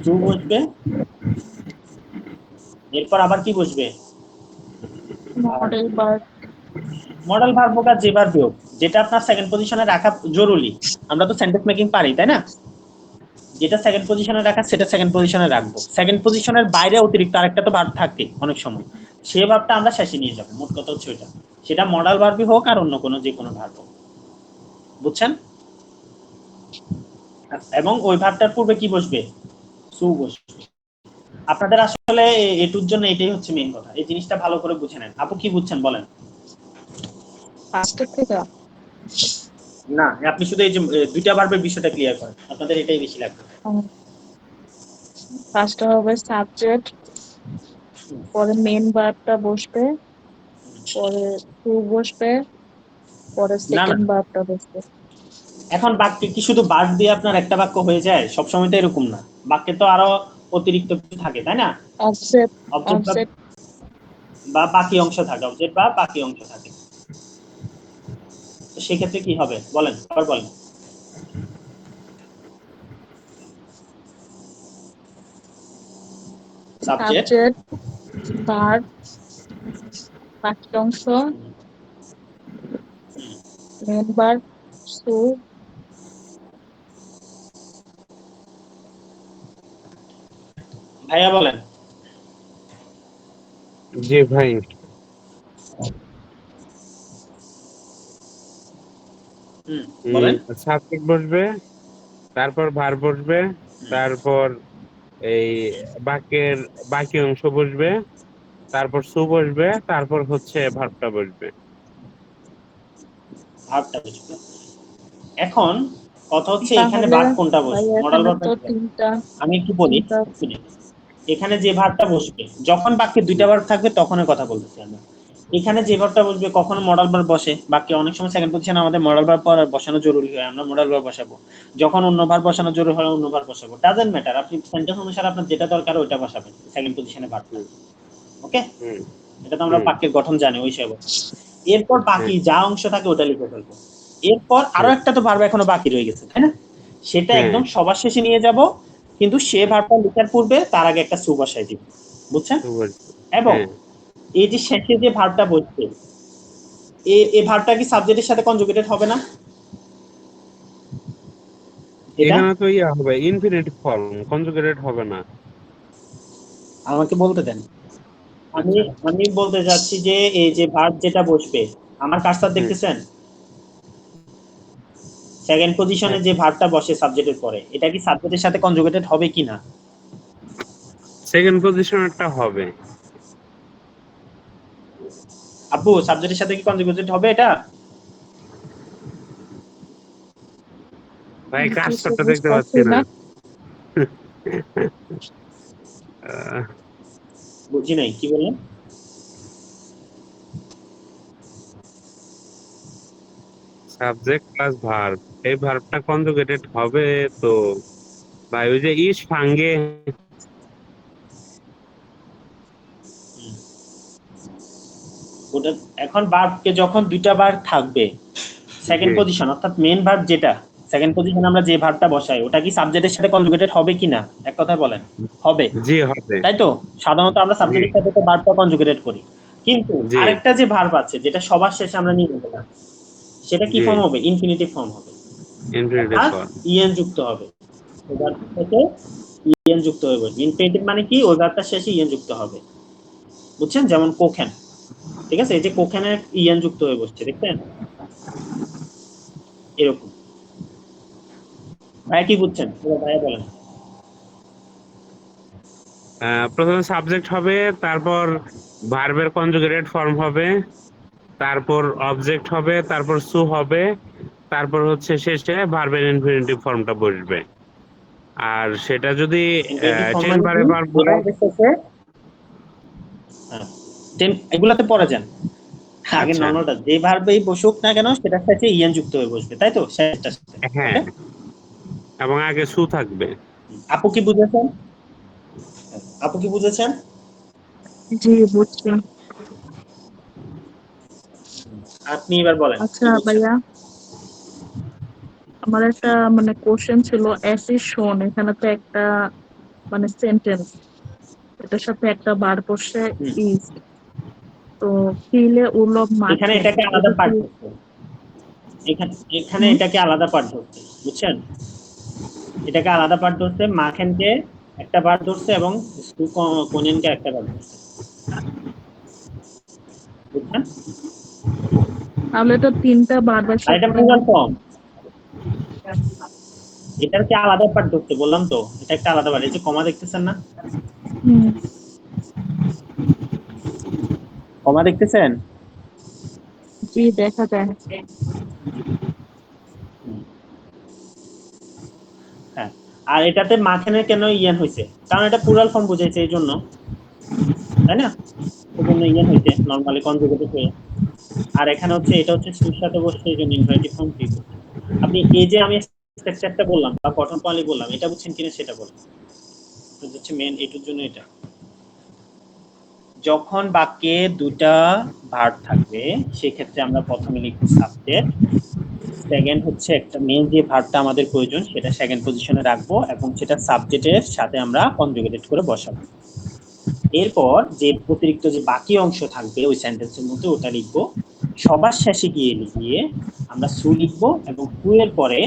টু বসবে, এরপর আবার কি বসবে? মডেল ভার্ব মডেল ভার্ব হোক আর যে ভার্ব হোক, যেটা আপনার সেকেন্ড পজিশনে রাখা জরুরি। আমরা তো সেন্টেন্স মেকিং পারি, তাই না? যেটা সেকেন্ড পজিশনে রাখা সেটা সেকেন্ড পজিশনে রাখবো। সেকেন্ড পজিশনের বাইরে অতিরিক্ত আরেকটা তো ভার্ব থাকে অনেক সময়, সেই ভার্বটা আমরা শেষে নিয়ে যাবো। মোট কথা হচ্ছে ওইটা, সেটা মডেল ভার্বই হোক আর অন্য কোনো যে কোনো ভার্ব হোক। বুঝছেন? এবং ওই ভার্বটার পূর্বে কি বসবে? সু বসবে। আপনাদের আসলে এটুর জন্য এটাই হচ্ছে মেইন কথা, এই জিনিসটা ভালো করে বুঝে নেন। আপু কি বুঝছেন বলেন? ফার্স্টের থেকে না, আপনি শুধু এই যে দুইটা ভার্বের বিষয়টা ক্লিয়ার করেন, আপনাদের এটাই বেশি লাগবে। ফার্স্টে হবে সাবজেক্ট, পরে মেন ভার্বটা বসবে, পরে টু বসবে, পরে না না, সেকেন্ড ভার্বটা বসবে। এখন বাক্যে কি শুধু ভার্ব দিয়ে আপনার একটা বাক্য হয়ে যায়? সবসময় তো এরকম না, বাক্যে তো আরো অতিরিক্ত কিছু থাকে, তাই না? অবজেক্ট অবজেক্ট অবজেক্ট বা বাকি অংশ থাকে, অবজেক্ট বা বাকি অংশ থাকে। তো সেক্ষেত্রে কি হবে বলেন, আবার বলেন। সাবজেক্ট, সাবজেক্ট, ভার্ব, বাকি অংশ, মেন ভার্ব, সু। ভাইয়া বলেন। জি ভাই। বলেন। সাবজেক্ট বসবে, তারপর ভার্ব বসবে, তারপর এই বাক্যের বাকি অংশ বসবে, তারপর সু বসবে, তারপর হচ্ছে ভার্বটা বসবে। ভার্বটা বুঝবে। এখন কথা হচ্ছে এখানে তাহলে ভার্ব কোনটা ভাই বসবে? মডেল এখানে ভার্ব। তো তিনটা আমি একটু বলি, তিনটা শুনেন। এখানে যে ভার্বটা বসবে যখন বাক্যে দুইটা ভার্ব থাকবে তখনই কথা বলতেছি আমরা। এখানে যে ভার্বটা বসবে কখনো মডেল ভার্ব বসে, বাক্যে অনেক সময় সেকেন্ড পজিশনে আমাদের মডেল ভার্ব বসানো জরুরি হয়, আমরা মডেল ভার্ব বসাবো। যখন অন্য ভার্ব বসানো জরুরি হয় অন্য ভার্ব বসাবো, ডাজন্ট ম্যাটার, আপনি সেন্টেন্স অনুসারে আপনার যেটা দরকার ওইটা বসাবেন সেকেন্ড পজিশনে ভার্বটা। ওকে, হুম এটা তো আমরা বাক্যের গঠন জানি ওই হিসাবে। এরপর বাকি যা অংশ থাকে ওটা লিখে ফেলবো। এরপর আরো একটা তো ভার্ব এখনো বাকি রয়ে গেছে, তাই না? সেটা একদম সবার শেষে নিয়ে যাব, কিন্তু সে ভার্বটা লেখার পূর্বে তার আগে একটা সু বসাই দিব। বুঝছেন? এবং এই যে শেষে যে ভার্বটা বসবে এই ভার্বটা কি সাবজেক্টের সাথে কনজুগেটেড হবে না? এটা এখানে তো ইয়া হবে, ইনফিনিটিভ ফর্ম, কনজুগেটেড হবে না। আমাকে বলতে দেন। আমি আচ্ছা। আমি বলতে যাচ্ছি যে এই যে ভার্ব যেটা বসবে, আমার কাজটা হুম দেখতেছেন, সেকেন্ড পজিশনে যে ভার্বটা বসে সাবজেক্টের পরে, এটা কি সাবজেক্টের সাথে কনজুগেটেড হবে কিনা? সেকেন্ড পজিশনেরটা হবে। আপু, সাবজেক্টের সাথে কি কনজুগেটেড হবে এটা? ভাই কিছু কাজটা দেখতে বুঝতেছি পাচ্ছি না। না। বুঝি নাই, কি বললেন? সাবজেক্ট প্লাস ভার্ব, এই ভার্বটা কনজুগেটেড হবে তো ভাই ওই যে ইস ফাঙ্গে। ওটা এখন ভার্বকে যখন দুইটা বার থাকবে, সেকেন্ড জি পজিশন অর্থাৎ মেন ভার্ব যেটা, সেকেন্ড পজিশনে আমরা যে ভার্বটা বসাই ওটা কি সাবজেক্টের সাথে কনজুগেটেড হবে কিনা? এক কথায় বলেন, হবে। জি হবে। তাই তো? সাধারণত আমরা জি সাবজেক্টের সাথে তো ভার্বটা কনজুগেটেড করি। কিন্তু জি আরেকটা যে ভার্ব আছে যেটা সবার শেষে আমরা নিয়ে নেব না, সেটা কি জি ফর্ম হবে? ইনফিনিটিভ ফর্ম হবে। ইনফিনিটিভ অর্থাৎ ফর্ম। ইএন যুক্ত হবে। ওই ভার্বটার সাথে ইএন যুক্ত হয়ে বসবে। ইনফিনিটিভ মানে কি? ওই ভার্বটার শেষে ইএন যুক্ত হবে। বুঝছেন? যেমন কোখ্যান, ঠিক আছে? এই যে কোখ্যানের ইএন যুক্ত হয়ে বসছে, দেখছেন? এরকম। ভাইয়া কি বুঝছেন? ভাইয়া বলেন। প্রথমে সাবজেক্ট হবে, তারপর ভার্বের কনজুগেটেড ফর্ম হবে, তারপর অবজেক্ট হবে, তারপর সু হবে, তারপর হচ্ছে শেষে ভার্বের ইনফিনিটিভ ফর্মটা বসবে। আর সেটা যদি ইনফিনিটিভ ফর্ম মানে কি? টেম্পারে ভার্ব যে হয়। ভার্বের শেষে, হ্যাঁ, এগুলাতে পরে যান। আগে আচ্ছা, নর্মালটা যে ভার্বেই বসুক না কেন সেটার সাথে ইএন যুক্ত হয়ে বসবে, তাই তো? শেষটার সাথে। হ্যাঁ, ওকে? এবং আগে সু থাকবে। আপু কি বুঝেছেন? আপু কি বুঝেছেন? জি, বুঝছি। আপনি এবার বলেন আচ্ছা কি বুঝছেন? ভাইয়া, আমার একটা মানে কোশ্চেন ছিল, অ্যাস ইজ শোন, এখানে তো একটা মানে সেন্টেন্স, এটার সাথে একটা বার বসে হুম। ইজ, তো ফিলে উলব এখানে মাঠে, এটাকে আলাদা এটা কি? পার্ট ধরতে, এখানে এখানে হুম, এটাকে আলাদা পার্ট ধরতে, বুঝছেন? এটাকে আলাদা পার্ট ধরতে, মাখেনকে একটা পার্ট ধরছে এবং কোনেনকে একটা পার্ট ধরছে, বুঝছেন? তাহলে তো তিনটা বারবার আর এটা সাথে। প্লুরাল ফর্ম, এটাকে আলাদা পার্ট ধরতে বললাম তো, এটা একটা আলাদা পার্ট। এই যে কমা দেখতেছেন না? হুম, কমা দেখতেছেন? জি দেখা যায়। হ্যাঁ। আর এটাতে মাঝখানে কেন ইয়ান হয়েছে? কারণ এটা প্লুরাল ফর্ম বুঝাইছে এই জন্য, তাই না? এই জন্য ইয়ান হয়েছে নরমালি কনজুগেটেড হয়ে। আর এখানে হচ্ছে এটা হচ্ছে সুর সাথে বসছে, এই জন্য ইনভার্টিভ ফর্ম ঠিক হচ্ছে। আপনি এই যে আমি স্ট্রাকচারটা বললাম বা গঠন প্রণালী বললাম, এটা বুঝছেন কিনা সেটা বলেন। এটা হচ্ছে মেন এটার জন্য এটা। যখন বাক্যে দুটা ভার্ব থাকবে সেক্ষেত্রে আমরা প্রথমে লিখব সাবজেক্ট, সেকেন্ড হচ্ছে একটা মেন যে ভার্বটা আমাদের প্রয়োজন সেটা সেকেন্ড পজিশনে রাখবো এবং সেটা সাবজেক্টের সাথে আমরা কনজুগেটেড করে বসাবো। এরপর যে অতিরিক্ত যে বাকি অংশ থাকবে ওই সেন্টেন্সের মধ্যে ওটা লিখবো। সবার শেষে গিয়ে আমরা সু লিখবো এবং সু এর পরে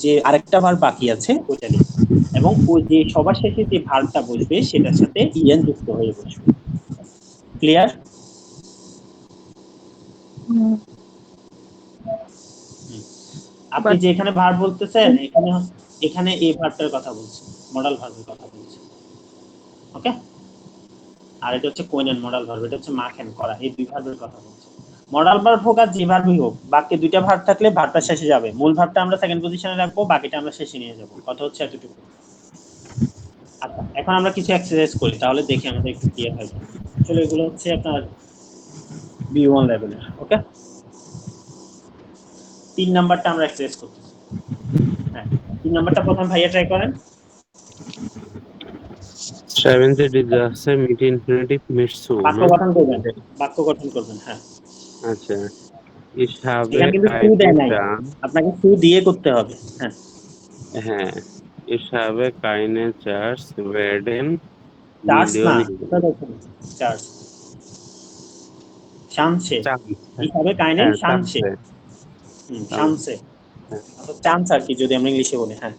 যে আরেকটা ভার্ব বাকি আছে ওটা লিখবো এবং ওই যে সবার শেষে যে ভার্বটা বসবে সেটার সাথে ইএন যুক্ত হয়ে বসবে। ক্লিয়ার? হুম, আপনি বাট যে এখানে ভার্ব বলতেছেন, এখানে এখানে এই ভার্বটার কথা বলছেন, মডাল ভার্বের কথা বলছেন। ওকে? আর এটা হচ্ছে কোইনেন মডাল ভার্ব, এটা হচ্ছে মাখেন করা, এই দুই ভার্বের কথা বলছে। মডাল ভার্ব হোক আর যে ভার্বই হোক, বাক্যে দুইটা ভার্ব থাকলে ভার্বটা শেষে যাবে, মূল ভার্বটা আমরা সেকেন্ড পজিশনে রাখবো, বাকিটা আমরা শেষে নিয়ে যাব। কথা হচ্ছে এতটুকু। আচ্ছা, এখন আমরা কিছু এক্সারসাইজ করি, তাহলে দেখে আমাদের একটু ক্লিয়ার হবে। আসলে এগুলো হচ্ছে আপনার B1 লেভেলের। ওকে? 3 নাম্বারটা আমরা এক্সারসাইজ করতেছি। হ্যাঁ, 3 নাম্বারটা প্রথম ভাইয়া ট্রাই করেন। 70 ডিজাস্টার মিট ইনফিনিটিভ মিট সু বাক্য না? গঠন করবেন, বাক্য গঠন করবেন। হ্যাঁ, আচ্ছা, ich habe এখানে কিন্তু সু keine দেয় নাই, Chance, আপনাকে সু দিয়ে করতে হবে। হ্যাঁ, হ্যাঁ, ich habe keine Chance werden charge না, Millionär. কোথায় দেখুন? চার্জ, শানসে, চান্স, হিসাবে কাহিনী হ্যাঁ শানসে, চান্সে, শানসে, হ্যাঁ, চান্স আর কি যদি আমরা ইংলিশে বলি। হ্যাঁ,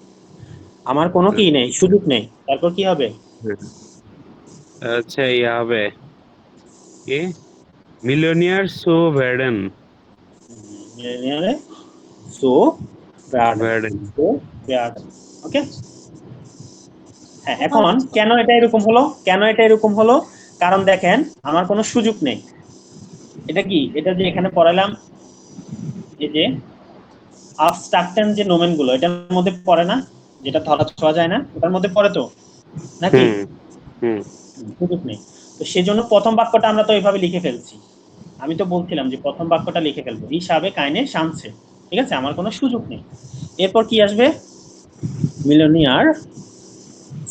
আমার কোনো কি হ্যাঁ, নেই, সুযোগ নেই, তারপর কি হবে? হ্যাঁ। আচ্ছা, ইয়াবে কি মিলিয়নিয়ার সো ভ্যাডেন। সো werden so werden ওকে হ্যাঁ এখন কেন এটা এরকম হলো কারণ দেখেন আমার কোনো সুযোগ নেই এটা কি এটা যে এখানে পড়ালাম এই যে আবস্ট্রাকশন যে নোমেন গুলো এটার মধ্যে পড়ে না যেটা ধরা ছোঁয়া যায় না ওটার মধ্যে পড়ে তো নাকি সুযোগ নেই তো সেজন্য প্রথম বাক্যটা আমরা তো এইভাবে লিখে ফেলছি আমি তো বলছিলাম যে প্রথম বাক্যটা লিখে ফেলবো হিসাবে কাইনে শানছে ঠিক আছে আমার কোনো সুযোগ নেই এরপর কি আসবে মিলনিয়ার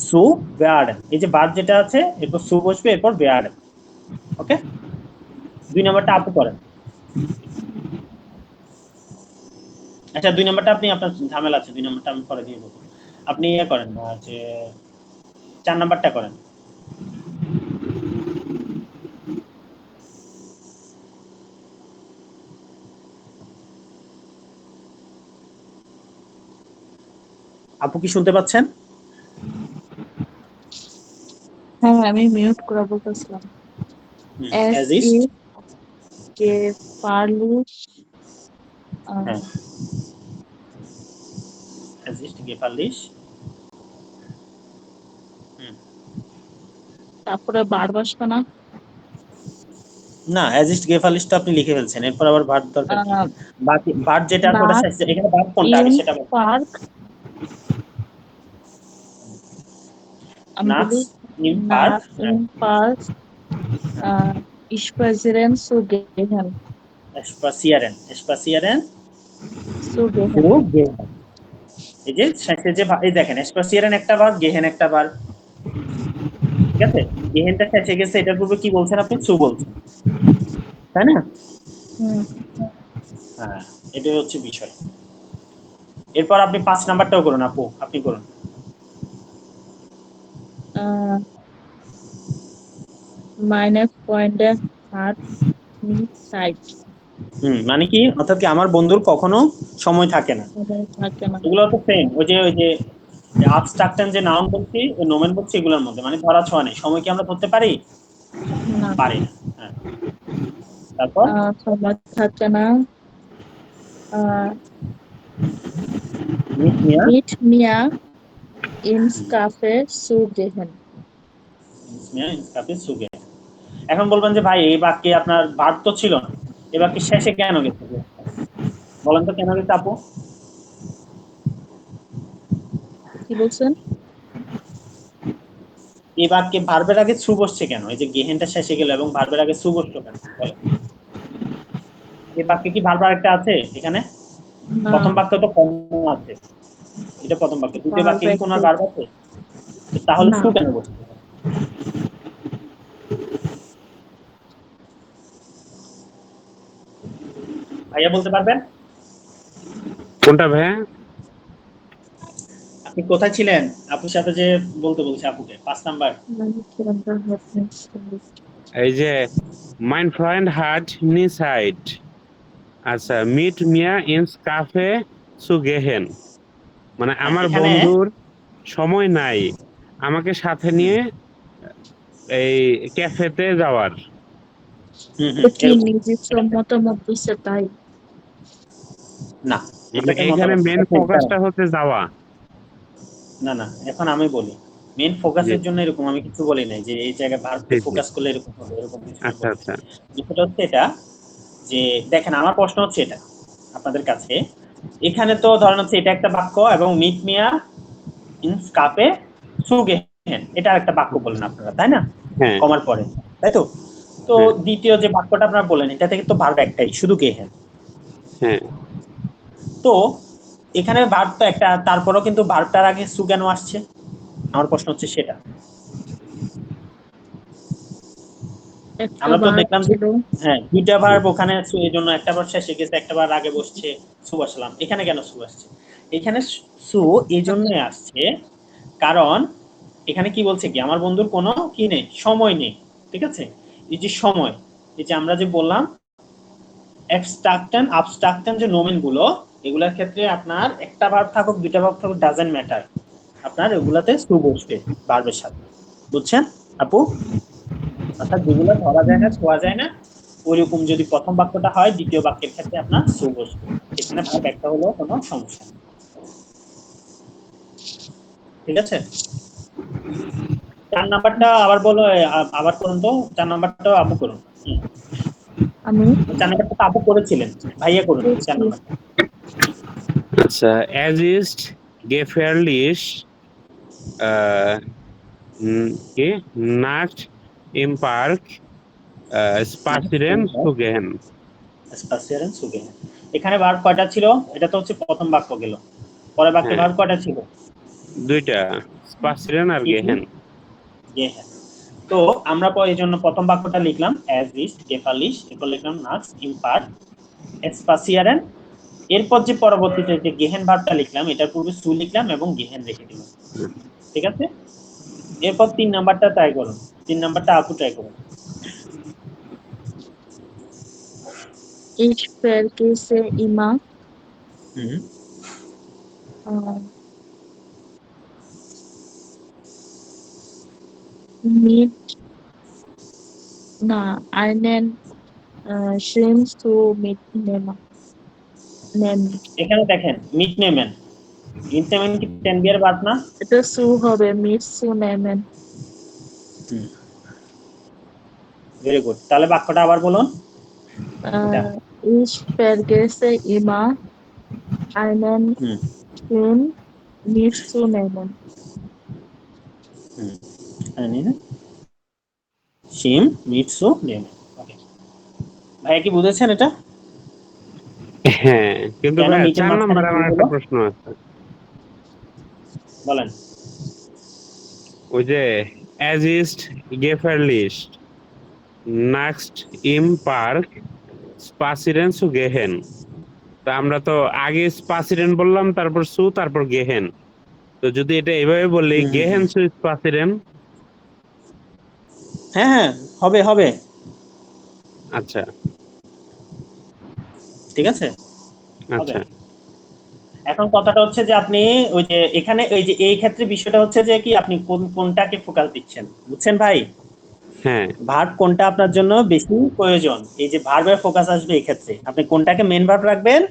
সু werden এই যে ভার্ব যেটা আছে এরপর সু বসবে এরপর werden ওকে 2 নাম্বারটা আপু করেন আচ্ছা 2 নাম্বারটা আপনি আপনার ঝামেলা আছে 2 নাম্বারটা আমি পরে দিয়ে দেব আপনি ইয়ে করেন যে 4 নাম্বারটা করেন আপু কি শুনতে পাচ্ছেন হ্যাঁ আমি মিউট করে বলতেছিলাম as is gefährlich হ্যাঁ as ist gefährlich তারপরে ভার্ব আসবে না না as ist gefährlich তো আপনি লিখে ফেলছেন এরপর আবার ভার্ব দরকার কি আহ, বাকি ভার্ব যেটা আছে ওটা শেষ এখানে ভার্ব কোনটা আগে সেটা বলুন পার্ক আমি নাচ বলি in park in park spazieren zu gehen spazieren zu gehen zu gehen এই যে শেষে যে এই দেখেন spazieren একটা ভার্ব gehen একটা ভার্ব ঠিক আছে গেহেনটা শেষে গেছে এটার পূর্বে কি বলছেন আপনি সু বলছেন তাই না হ্যাঁ এটাই হচ্ছে বিষয় এরপর আপনি 5 নাম্বারটাও করুন আপু আপনি করুন meine Freunde hat nicht Zeit মানে কি অর্থাৎ কি আমার বন্ধুর কখনো সময় থাকে না থাকে না এগুলো তো সেম ওই যে আবস্ট্রাকশন যে নাউন বলছি ওই নোমেন বলছি এগুলোর মধ্যে মানে ধরা ছোঁয়া নেই সময় কি আমরা ধরতে পারি না পারি না হ্যাঁ তারপর সময় থাকে না mit mir ins Café zu gehen এখন বলবেন যে ভাই এই বাক্যে আপনার ভার্ব তো ছিল না এই বাক্যে শেষে কেন গেছে বলেন তো কেন গেছে আপু কি বলছেন এই বাক্যে ভার্বের আগে সু বসছে কেন এই যে গেহেনটা শেষে গেল এবং ভার্বের আগে সু বসলো কেন বলেন এই বাক্যে কি ভার্ব আরেকটা আছে এখানে প্রথম বাক্য তো কম আছে এটা প্রথম বাক্য দ্বিতীয় বাক্যে কি কোনো ভার্ব আছে তাহলে সু কেন বসছে ভাইয়া বলতে পারবেন কোনটা ভাইয়া আপনি কোথায় ছিলেন আপুর সাথে যে বলতে বলছে আপুকে 5 নাম্বার এই যে mein Freund hat nie Zeit আচ্ছা mit mir ins Café zu gehen মানে আমার বন্ধুর সময় নাই আমাকে সাথে নিয়ে এই ক্যাফেতে যাওয়ার নিজস্ব মতামত দিচ্ছে তাই না মানে এখানে মেন ফোকাসটা হচ্ছে যাওয়া না না এখন আমি বলি মেন ফোকাসের জন্য এরকম আমি কিছু বলি নাই যে এই জায়গায় ভার্বকে ফোকাস করলে এরকম হবে এরকম কিছু আচ্ছা আচ্ছা বিষয়টা হচ্ছে এটা যে দেখেন আমার প্রশ্ন হচ্ছে এটা আপনাদের কাছে এখানে তো ধরেন হচ্ছে এটা একটা বাক্য এবং মিট মিয়া ইনস কাপে সুগেহেন এটা একটা বাক্য বলেন আপনারা তাই না কমার পরে তাই তো তো দ্বিতীয় যে বাক্যটা আপনারা বলেন এটা থেকে তো ভার্ব একটাই শুধু গেহেন হ্যাঁ তো এখানে ভার্ব তো একটা তারপরেও কিন্তু ভার্বটার আগে সু কেন আসছে আমার প্রশ্ন হচ্ছে সেটা আমরা তো দেখলাম যে হ্যাঁ দুইটা ভার্ব ওখানে আছে এইজন্য একটা বার শেষে গেছে একটা বার আগে বসছে সু আসলাম এখানে কেন সু আসছে এখানে সু এইজন্যই আসছে কারণ এখানে কি বলছে কি আমার বন্ধুর কোনো কি নেই সময় নেই ঠিক আছে এই যে সময় এই যে আমরা যে বললাম abstraction যে নোমেন গুলো এগুলোর ক্ষেত্রে আপনার একটা ভার্ব থাকুক দুইটা ভার্ব থাকুক ডাজন্ট ম্যাটার আপনার এগুলাতে সু বসবে ভার্বের সাথে বুঝছেন আপু অর্থাৎ যেগুলো ধরা যায় না ছোঁয়া যায় না ওইরকম যদি প্রথম বাক্যটা হয় দ্বিতীয় বাক্যের ক্ষেত্রে আপনার সু বসবে এখানে ভার্ব একটা হলেও কোনো সমস্যা নেই ঠিক আছে, 4 নাম্বারটা আবার বলো, আবার করুন তো, 4 নাম্বারটাও আপু করুন। আমি 4 নাম্বারটা তো আপু করেছিলেন, ভাইয়া করুন 4 বুঝছি। নাম্বারটা। আচ্ছা, অ্যাজ ইস্ট গেফারলিশ কি নাট ইম পার্ক স্পাসিরেন সুগেন। স্পাসিয়ারেন সুগে। এখানে ভার্ব কয়টা ছিল? এটা তো হচ্ছে প্রথম বাক্য গেল। পরের বাক্যে হ্যাঁ, ভার্ব কয়টা ছিল? দুইটা, স্পাসিরেন আর কি কি? গেহেন। গেহেন। তো আমরা এই জন্য প্রথম বাক্যটা লিখলাম অ্যাজ ইস্ট গেফালিশ, এরপর লিখলাম নাচ ইম্পার্ট স্পাসিয়ারেন। এরপর যে পরবর্তীতে যে গেহেন ভার্বটা লিখলাম, এটার পূর্বে সু লিখলাম এবং গেহেন রেখে দিলাম। ঠিক আছে, এরপর 3 নাম্বারটা ট্রাই করুন। 3 নাম্বারটা আপু ট্রাই করুন। Ich vergesse immer, হুম, äh, mit einen Schirm zu mitnehmen. এখানে দেখেন মিট নেমেন, মিট নেমেন কি টেন বিয়ার ভার্ব না? এটা zu হবে, mit zu nehmen. Very good, তাহলে বাক্যটা আবার বলুন এটা। Ich vergesse immer, einen হুম Schirm mitzunehmen. হুম, শিম মিটসু নেমেন। ওকে, ভাইয়া কি বুঝেছেন এটা? হ্যাঁ, কিন্তু কেন ভাইয়া মিটের 4 মাঝখানে নম্বরে কি আমার একটা হলো প্রশ্ন আছে। বলেন। ওই যে অ্যাজ ইস্ট গেফারলিশ নাক্সট ইম পার্ক স্পাসিরেন সু গেহেন। তা আমরা তো আগে স্পাসিরেন বললাম, তারপর সু, তারপর গেহেন। তো যদি এটা এভাবে বলি হুম হুম গেহেন হুম। সু স্পাসিরেন। হ্যাঁ হ্যাঁ, হবে হবে, আচ্ছা ঠিক আছে, হবে। আচ্ছা। এখন কথাটা হচ্ছে যে আপনি ওই যে এখানে ওই যে এই ক্ষেত্রে বিষয়টা হচ্ছে যে কি আপনি কোনটাকে ফোকাস দিচ্ছেন, বুঝছেন ভাই? হ্যাঁ ভার্ব কোনটা আপনার জন্য বেশি প্রয়োজন, এই যে ভার্বের ফোকাস আসবে এই ক্ষেত্রে আপনি কোনটাকে মেন ভার্ব রাখবেন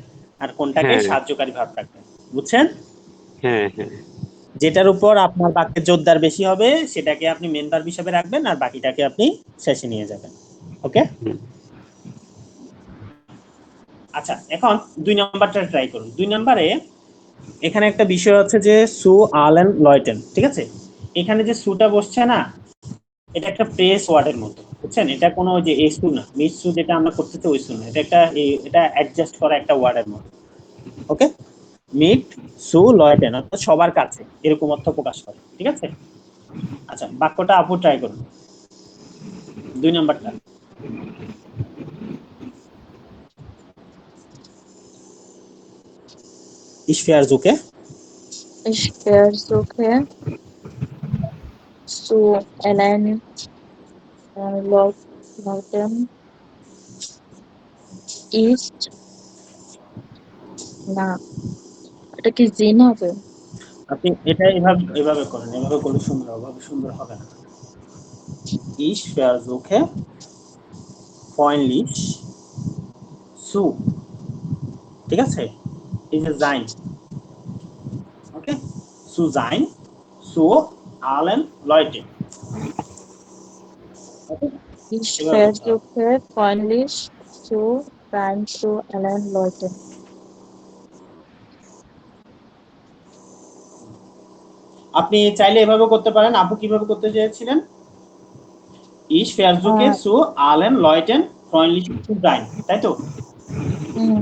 আর কোনটাকে হ্যাঁ সাহায্যকারী ভার্ব রাখবেন, বুঝছেন? হ্যাঁ হ্যাঁ। যেটার উপর আপনার বাক্যের জোরদার বেশি হবে সেটাকে আপনি মেন ভার্ব হিসেবে রাখবেন আর বাকিটাকে আপনি শেষে নিয়ে যাবেন। ওকে, হুম। আচ্ছা এখন 2 নাম্বারটা ট্রাই করুন। 2 নাম্বারে এখানে একটা বিষয় হচ্ছে যে সু আলেন লয়টেন, ঠিক আছে, এখানে যে সুটা বসছে না, এটা একটা প্রেস ওয়ার্ডের মতো, বুঝছেন? এটা কোনো যে এসু না, মিসু যেটা আমরা করতেছি ওই সু না, এটা একটা এটা অ্যাডজাস্ট করা একটা ওয়ার্ডের মতো। ওকে, মিট সু লয়টেন অর্থাৎ সবার কাছে এরকম অর্থ প্রকাশ করে, ঠিক আছে। আচ্ছা বাক্যটা আপু ট্রাই করুন 2 নাম্বারটা। Ich versuche Ich versuche zu allein lauten, ist না, এটা কি জিন হবে? আপনি এটা এভাবে এভাবে করেন, এভাবে করলে সুন্দর হবে, এভাবে সুন্দর হবে না। Ich versuche freundlich zu, ঠিক আছে, এই যে sein, ওকে, zu sein zu allen Leuten, ওকে, Ich এভাবে করতে হবে। versuche freundlich zu sein zu allen Leuten. আপনি চাইলে এভাবে করতে পারেন, আপু কিভাবে করতে চেয়েছিলেন? Ich versuche আহ, zu allen Leuten freundlich zu sein, তাই তো? হুম,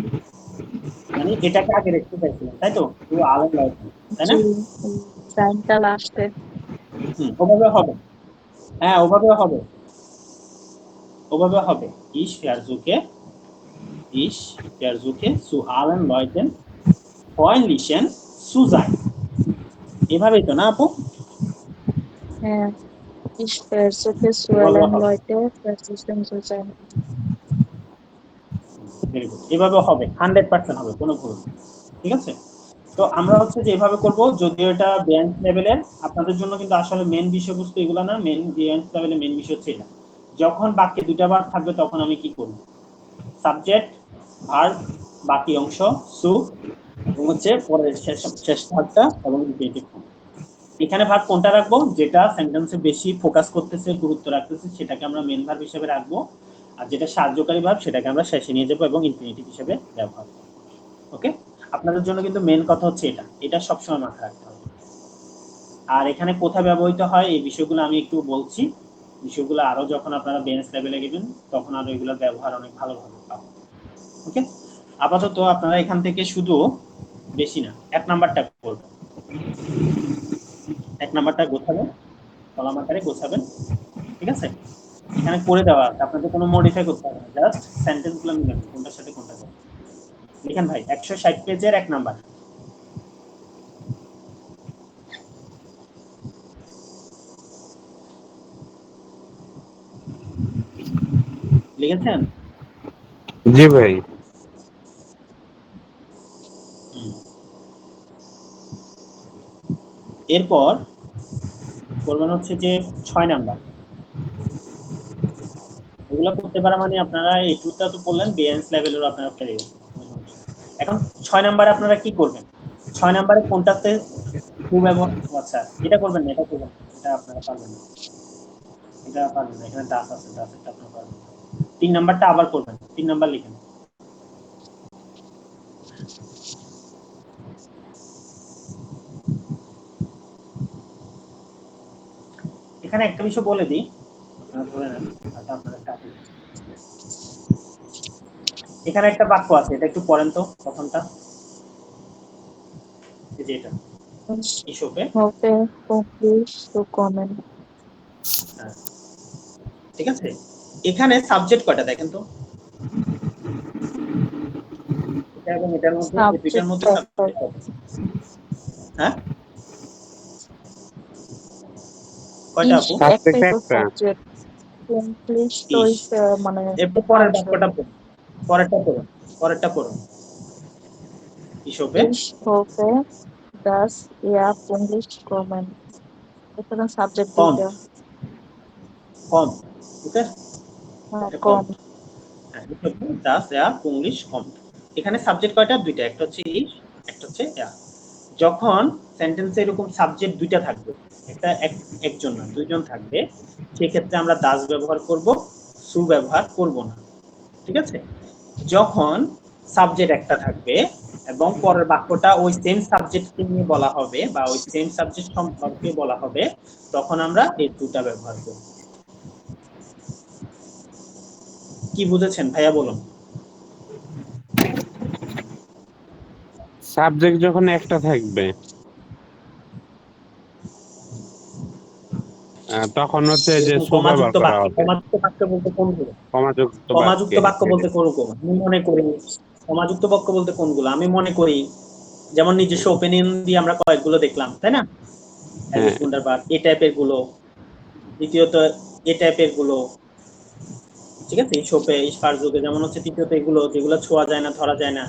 মানে এটাকে আগে রাখতে চাইছিলেন তাই তো, zu allen Leuten, তাই জি, না? সাইনটা লাস্টে। ওভাবে হবে, হ্যাঁ ওভাবে হবে, ওভাবে হবে। Ich versuche, ich versuche zu allen Leuten freundlich zu sein, এভাবেই তো না আপু? হ্যাঁ, ich versuche zu এভাবে allen হবে, Leuten freundlich zu sein. Very good, এভাবে হবে, 100% হবে, কোনো ভুল নেই, ঠিক আছে। তো আমরা হচ্ছে যে এভাবে করব, যদিও এটা বেঞ্চ লেভেলের, আপনাদের জন্য কিন্তু আসলে মেন বিষয়বস্তু এগুলো না, মেন বেঞ্চ লেভেলের মেন বিষয় হচ্ছে এটা। যখন বাক্যে দুটা বার থাকবে তখন আমি কি করব? সাবজেক্ট, ভার্ব, বাকি অংশ সু, এবং হচ্ছে পরের শেষ শেষ ভাগটা এবং ইনফিনিটিভ ফর্ম। এখানে ভার্ব কোনটা রাখবো, যেটা সেন্টেন্সে বেশি ফোকাস করতেছে, গুরুত্ব রাখতেছে, সেটাকে আমরা মেন ভার্ব হিসেবে রাখবো, আর যেটা সাহায্যকারী ভার্ব সেটাকে আমরা শেষে নিয়ে যাবো এবং ইনফিনিটিভ হিসেবে ব্যবহার করবো। ওকে, আপনাদের জন্য কিন্তু মেন কথা হচ্ছে এটা সবসময় মাথায় রাখতে হবে। আর এখানে কোথায় ব্যবহৃত হয় এই বিষয়গুলো আমি একটু বলছি, বিষয়গুলো আরো যখন আপনারা বেঞ্চ লেভেলে গেবেন তখন আরো এগুলোর ব্যবহার অনেক ভালোভাবে পাবেন। ওকে, আপাতত আপনারা এখান থেকে শুধু বেশি না 1 নাম্বারটা করবেন, 1 নাম্বারটা গোছাবেন, কলাম আকারে গোছাবেন, ঠিক আছে? এখানে করে দেওয়া আছে, আপনাদের কোনো মডিফাই করতে হবে না, জাস্ট সেন্টেন্সগুলো মিলাবেন কোনটার সাথে কোনটা যাবে। লিখেন ভাই 160 পেজের 1 নাম্বার। লিখেছেন? জি ভাই। এরপর করবেন হচ্ছে যে 6 নাম্বার। এগুলো করতে পারা মানে আপনারা এই টুটা তো বললেন বেঞ্চ লেভেলের আপনারা পেরে গেছেন। এখন 6 নাম্বারে আপনারা কি করবেন? 6 নাম্বারে কোনটাতে সুব্যবহার, আচ্ছা এটা করবেন না, এটা করবেন না, এটা আপনারা পারবেন না, এটা পারবেন না, এখানে দাস আছে, দাসেরটা আপনারা পারবেন না। 3 নাম্বারটা আবার করবেন, 3 নাম্বার লিখেন। এখানে একটা বিষয় বলে দিই, আপনারা ধরে নেন, আচ্ছা আপনারা কাটুন। এখানে একটা বাক্য আছে, এটা একটু পড়েন তো প্রথমটা, এই যে এটা ইসোপে, হবে কমপ্লিট টু কমেন্ট। হ্যাঁ ঠিক আছে। এখানে সাবজেক্ট কয়টা দেখেন তো, এটা এবং এটার মধ্যে, এই দুইটার মধ্যে সাবজেক্ট কয়টা? হ্যাঁ কয়টা আপু? একটাই তো একটা। সাবজেক্ট, কমপ্লিট তো ইস, মানে এরপর পরের বাক্যটা পড়ুন, পরেরটা পড়ুন, পরেরটা পড়ুন। ইসোপে Ich hoffe, dass ihr Englisch kommen. এখানে সাবজেক্ট কম, দুইটা। কম, ওকে, হ্যাঁ, এটা কম, কম। হ্যাঁ ইসোপে দাস ইয়া পুংলিশ কম। এখানে সাবজেক্ট কয়টা? দুইটা, একটা হচ্ছে ইস, একটা হচ্ছে ইয়া। যখন সেন্টেন্সে এরকম সাবজেক্ট দুইটা থাকবে, একটা একজন না দুইজন থাকবে, সেক্ষেত্রে আমরা দাস ব্যবহার করব, সু ব্যবহার করব না, ঠিক আছে? যখন সাবজেক্ট একটা থাকবে এবং পরের বাক্যটা ওই সেম সাবজেক্টকে নিয়ে বলা হবে বা ওই সেম সাবজেক্ট সম্পর্কে বলা হবে, তখন আমরা এই দুটা ব্যবহার করব। কি বুঝেছেন ভাইয়া বলুন? সাবজেক্ট যখন একটা থাকবে তখন হচ্ছে যে এরকম সু ব্যবহার করা হবে। কমাযুক্ত বাক্য বলতে কোনগুলো? কমাযুক্ত কমাযুক্ত বাক্যে বাক্য বলতে কোনগুলো? আমি মনে করি কমাযুক্ত বাক্য বলতে কোনগুলো আমি মনে করি, যেমন নিজস্ব ওপিনিয়ন দিয়ে আমরা কয়েকগুলো দেখলাম, তাই না? হ্যাঁ। এই টাইপের গুলো, দ্বিতীয়ত এই টাইপের গুলো, ঠিক আছে? ইসোপে ইস্পার যুগে যেমন হচ্ছে, তৃতীয়ত এগুলো যেগুলো ছোঁয়া যায় না, ধরা যায় না,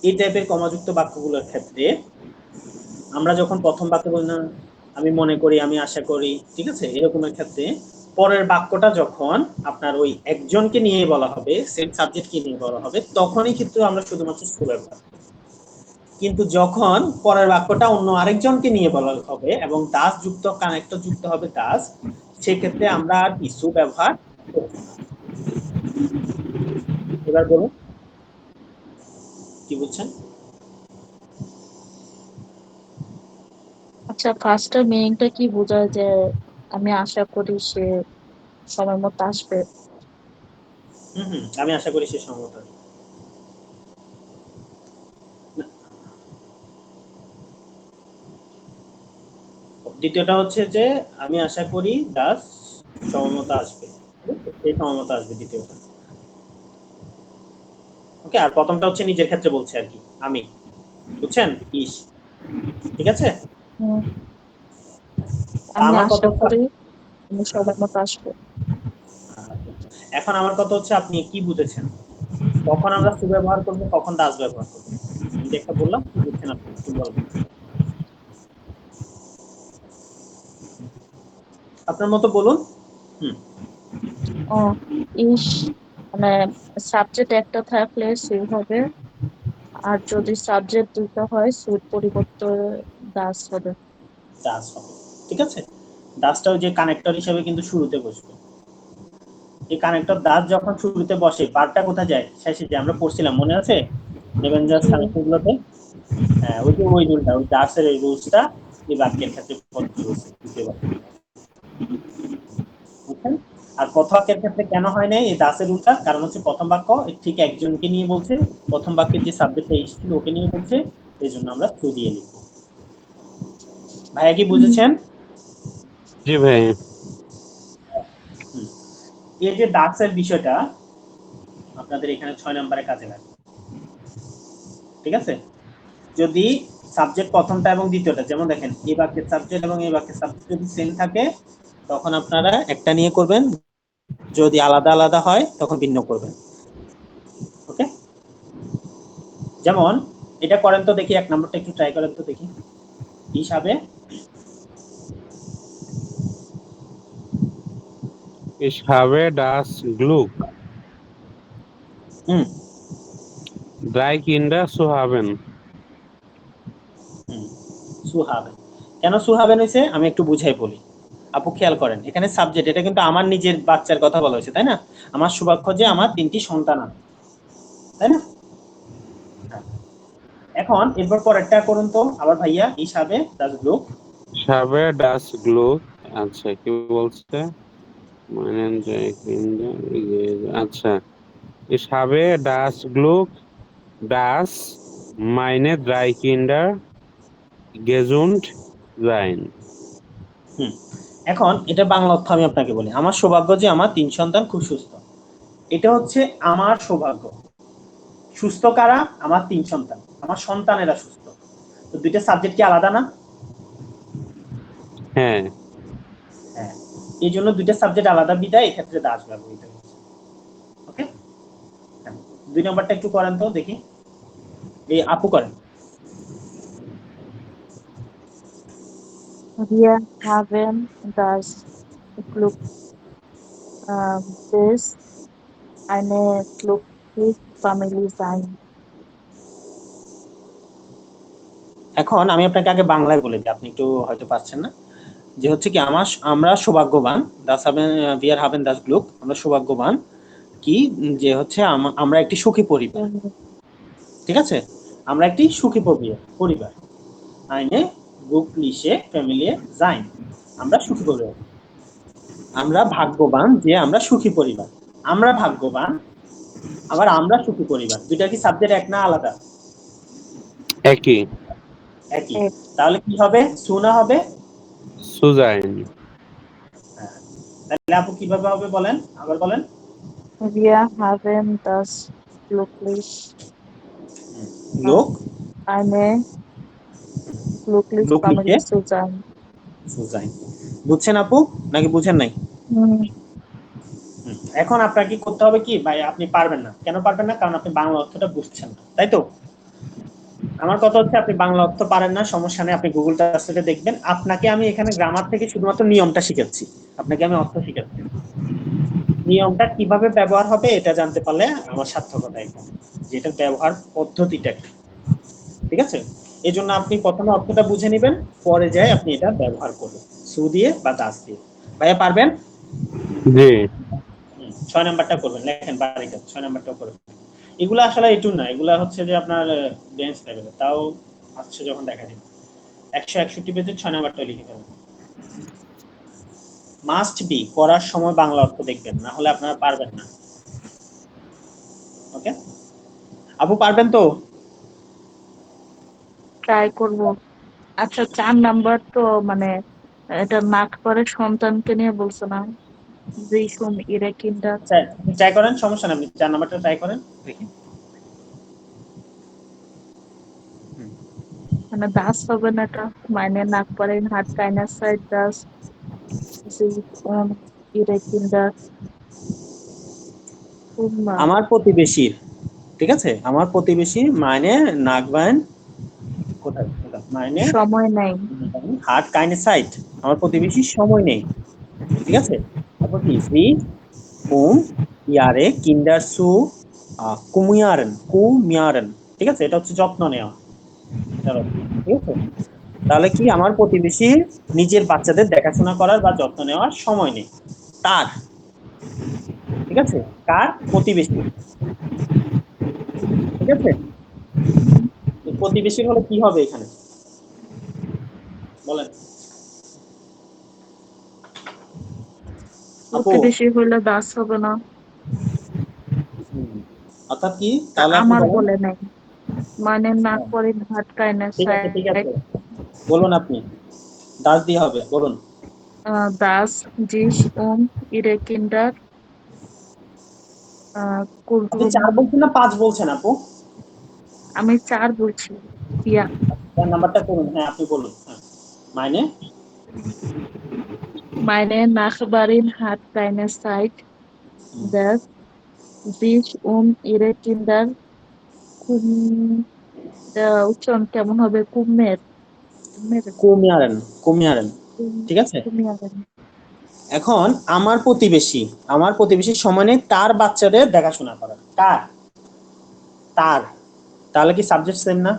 এই টাইপের কমাযুক্ত বাক্যগুলোর ক্ষেত্রে আমরা যখন প্রথম বাক্য বলি না আমি মনে করি, আমি আশা করি, ঠিক আছে, এরকমের ক্ষেত্রে পরের বাক্যটা যখন আপনার ওই একজনকে নিয়ে বলা হবে, সেম সাবজেক্টকে নিয়ে বলা হবে, তখনই কিন্তু আমরা শুধুমাত্র সু ব্যবহার করব। কিন্তু যখন পরের বাক্যটা অন্য আরেকজনকে নিয়ে বলা হবে এবং দাস যুক্ত কানেক্টর যুক্ত হবে দাস, সেক্ষেত্রে আমরা আর ইসু ব্যবহার করব না। এবার বলুন কি বুঝছেন? আচ্ছা, ফার্স্টের মিনিংটা কি বোঝায় যে আমি আশা করি সে সময় মতো আসবে? আমি আশা করি সে সম্মত হবে। দ্বিতীয়টা হচ্ছে যে আমি আশা করি দাস সময়মতো আসবে, সেই সময়মতো আসবে দ্বিতীয়টা। ওকে, আর প্রথমটা হচ্ছে নিজের ক্ষেত্রে বলছে আর কি, আমি, বুঝছেন? ইস, ঠিক আছে। হুম, আমি আমার কথা আশা হচ্ছে, করি তুমি সময় মতো আসবে। এখন আমার কথা হচ্ছে আপনি কি বুঝেছেন? কখন আমরা সু ব্যবহার করব, কখন দাস ব্যবহার করব? আমি যে একটা বললাম, কি বুঝছেন আপনি একটু বলবেন? আপনার মতো বলুন। ও, ইস মানে সাবজেক্ট একটা থাকলে সে হবে, আর যদি সাবজেক্ট দুটো হয় সুর পরিবর্তে দাস হবে। দাস হবে। ঠিক আছে, দাসটা ওই যে কানেক্টর হিসেবে কিন্তু শুরুতে বসবে। এই কানেক্টর দাস যখন শুরুতে বসে পার্টটা কোথায় যায়, শেষে যে আমরা পড়ছিলাম মনে আছে নেভেঞ্জার্স জি। কানেক্টরগুলোতে, হ্যাঁ ওই যে ওই রুলটা, ওই দাসের এই রুলসটা এই বাক্যের ক্ষেত্রে প্রযোজ্য হচ্ছে দ্বিতীয় বাক্যে, বুঝছেন? আর প্রথম বাক্যের ক্ষেত্রে কেন হয় না এই দাসের রুলটা, কারণ হচ্ছে প্রথম বাক্য ঠিক একজনকে নিয়ে বলছে, প্রথম বাক্যের যে সাবজেক্টটা এসেছিল ওকে নিয়ে বলছে, এই জন্য আমরা টু দিয়ে লিখবো। ভাইয়া কি বুঝেছেন? জি ভাই। এই যে দাসের বিষয়টা আপনাদের এখানে 6 নম্বরে কাজে লাগে, ঠিক আছে? যদি সাবজেক্ট প্রথমটা এবং দ্বিতীয়টা, যেমন দেখেন এই বাক্যের সাবজেক্ট এবং এই বাক্যের সাবজেক্ট যদি সেম থাকে তখন আপনারা একটা নিয়ে করবেন, যদি আলাদা আলাদা হয় তখন ভিন্ন করবেন। ওকে, যেমন এটা করেন তো দেখি, এক নম্বরটা একটু ট্রাই করেন তো দেখি। হিসাবে Ich habe das Glück, হুম 3 Kinder zu haben. সুহাবেন, কেন সুহাবেন হয়েছে আমি একটু বুঝাই বলি। আপু খেয়াল করেন এখানে সাবজেক্ট, এটা কিন্তু আমার নিজের বাচ্চার কথা বলা হয়েছে, তাই না? আমার সৌভাগ্য যে আমার 3টি সন্তান আছে, তাই না? এখন এরপর পরেরটা করুন তো আবার ভাইয়া, হিসাবে Das group. Ich habe das Glück, আচ্ছা কি বলছে, meinen 3 Kinder, আচ্ছা Ich habe das Glück, dass meine 3 Kinder gesund seien. হুম, এখন এটা বাংলা অর্থ আমি আপনাকে বলি, আমার সৌভাগ্য যে আমার 3 সন্তান খুব সুস্থ। এটা হচ্ছে আমার সৌভাগ্য, সুস্থ কারা? আমার 3 সন্তান, আমার সন্তানেরা সুস্থ। তো দুইটা সাবজেক্ট কি আলাদা না? হ্যাঁ। হ্যাঁ, এই জন্য দুইটা সাবজেক্ট আলাদা বিদায় এক্ষেত্রে দাস ব্যবহৃত হয়েছে। ওকে, 2 নম্বরটা একটু করেন তো দেখি, এই আপু করেন। Wir haben das Glück, dass eine glückliche Familie sein. এখন আমি আপনাকে আগে বাংলায় বলে দিই, আপনি একটু হয়তো পারছেন না, যে হচ্ছে কি আমরা সৌভাগ্যবান, দাস হাবেন বিয়ার হাবেন দাস গ্লুক, আমরা সৌভাগ্যবান কি, যে হচ্ছে আমরা একটি সুখী পরিবার, ঠিক আছে? আমরা একটি সুখী পরিবার, আইনে বুক লিশে ফ্যামিলি যাইন, আমরা সুখী পরিবার, আমরা ভাগ্যবান যে আমরা সুখী পরিবার, আমরা ভাগ্যবান আবার আমরা সুখী পরিবার, দুইটা কি সাবজেক্ট এক না আলাদা? একই। একই। তাহলে কি হবে, সুনা হবে zu sein. তাহলে আপু কিভাবে হবে বলেন, আবার বলেন। Wir haben das glücklich, লোক eine glückliche লোক Familie লিখে zu sein. সুজাইন, বুঝছেন আপু নাকি বুঝেন নাই? হুম, এখন আপনাকে কি করতে হবে, কি ভাই আপনি পারবেন না, কেন পারবেন না? কারণ আপনি বাংলা অর্থটা বুঝছেন না, তাই তো? আমার কথা হচ্ছে আপনি বাংলা অর্থ পারেন না, সমস্যা নেই, আপনি গুগল ট্রান্সলেটে দেখবেন। আপনাকে আমি এখানে গ্রামার থেকে শুধুমাত্র নিয়মটা শিখাচ্ছি, আপনাকে আমি অর্থ শিখাচ্ছি। নিয়মটা কিভাবে ব্যবহার হবে এটা জানতে পারলে আমার সার্থকতা এখানে, যেটার ব্যবহার পদ্ধতিটা কি, ঠিক আছে? এই জন্য আপনি প্রথমে অর্থটা বুঝে নেবেন, পরে যাই আপনি এটা ব্যবহার করবেন সু দিয়ে বা দাস দিয়ে। ভাইয়া পারবেন? জি। 6 নাম্বারটা করবেন, লেখেন বাড়িতে 6 নাম্বারটাও করবেন। এগুলো আসলে একটু না, এগুলো হচ্ছে যে আপনার বেঞ্চ লেভেলে, তাও আসছে যখন দেখা দিন 161 পেজে 6 নাম্বারটা লিখে ফেলবেন। মাস্ট বি করার সময় বাংলা অর্থ দেখবেন, না হলে আপনারা পারবেন না। ওকে আপু, পারবেন তো? ট্রাই করব। আচ্ছা 4 নাম্বার তো মানে এটা নাক করে সন্তানকে নিয়ে বলছে না, যে শুন ইরে কিন্ডা, আচ্ছা ট্রাই করেন, সমস্যা নেই, আপনি 4 নাম্বারটা ট্রাই করেন দেখি। মানে দাস হবে না, এটা মানে নাক করে হাত কাইনার সাইড দাস, যে ইরে কিন্ডা কুম্মা। আমার প্রতিবেশীর, ঠিক আছে, আমার প্রতিবেশী মানে নাগবান কোথায় মানে সময় নাই। হার্ট কাইনে সাইট, আমার প্রতিবেশীর সময় নেই, ঠিক আছে? তারপর কি সি কুম ইয়ারে কিন্ডার সু কুমিয়ারেন, ঠিক আছে? এটা হচ্ছে যত্ন নেওয়া, এটার অর্থ, ঠিক আছে? তাহলে কি আমার প্রতিবেশী নিজের বাচ্চাদের দেখাশোনা করার বা যত্ন নেওয়ার সময় নেই কার, ঠিক আছে, কার প্রতিবেশী, ঠিক আছে। প্রতিবেশী হলে কি হবে এখানে বলেন আপু? প্রতিবেশী হইলে দাস হবে না। অর্থাৎ কি তাহলে আপনি আমার বলেন। বলে নাই, মানে নাক হ্যাঁ, পরে ভাটকায় না ঠিক আছে ঠিক আছে, বলুন আপনি, দাস দিয়ে হবে, বলুন। das dich ihre Kinder আপনি kümmern। 4 বলছেন না 5 বলছেন আপু? আমি 4 বলছি। ইয়া, তার নাম্বারটা করুন, হ্যাঁ আপনি বলুন। হ্যাঁ, মাইনে meine Nachbarin hat keine Zeit, dass sich ihre Kinder উচ্চারণ কেমন হবে? কুমের, কুমের, কুমিয়ারেন, কুমিয়ারেন, কুম- ঠিক আছে। কুমিয়ারেন। এখন আমার প্রতিবেশীর সময় নেই তার বাচ্চাদের দেখাশোনা করার, কার, তার, তাহলে কি সাবজেক্ট সেম না?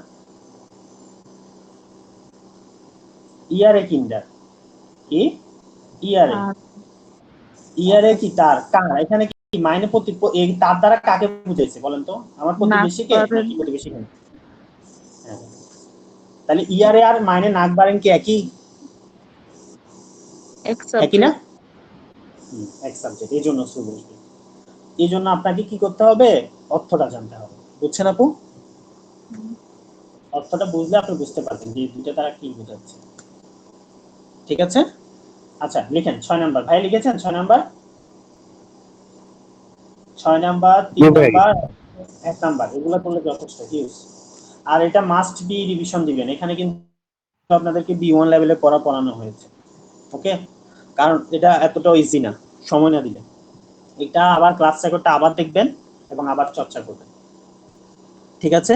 ইয়ারে কিন্ডার কি, ইয়ারে, আর ইয়ারে কি তার, কার, এখানে কি মাইনে এই তার দ্বারা কাকে বুঝাইছে বলেন তো? আমার প্রতিবেশীকে নাকবারেন নাকি প্রতিবেশীকে? হ্যাঁ, তাহলে ইয়ারে আর মাইনে নাক বাড়েন কি একই, এক একই না? সাবজেক্ট। এক সাবজেক্ট, এই জন্য বসবে। এই জন্য আপনাকে কি করতে হবে, অর্থটা জানতে হবে, বুঝছেন আপু? অর্থটা বুঝলে আপনি বুঝতে পারবেন যে এই দুটো তারা কি বোঝাচ্ছে, ঠিক আছে। আচ্ছা লিখেন 6 নাম্বার, ভাই লিখেছেন 6 নাম্বার, 6 নাম্বার, 3 নাম্বার, 1 নাম্বার, এগুলো করলে যথেষ্ট হিউজ। আর এটা মাস্ট বি রিভিশন দিবেন, এখানে কিন্তু আপনাদেরকে B1 লেভেলে পড়ানো হয়েছে, ওকে। কারণ এটা এতটাও ইজি না, সময় না দিলে। এটা আবার ক্লাস রেকর্ডটা আবার দেখবেন এবং আবার চর্চা করবেন, ঠিক আছে।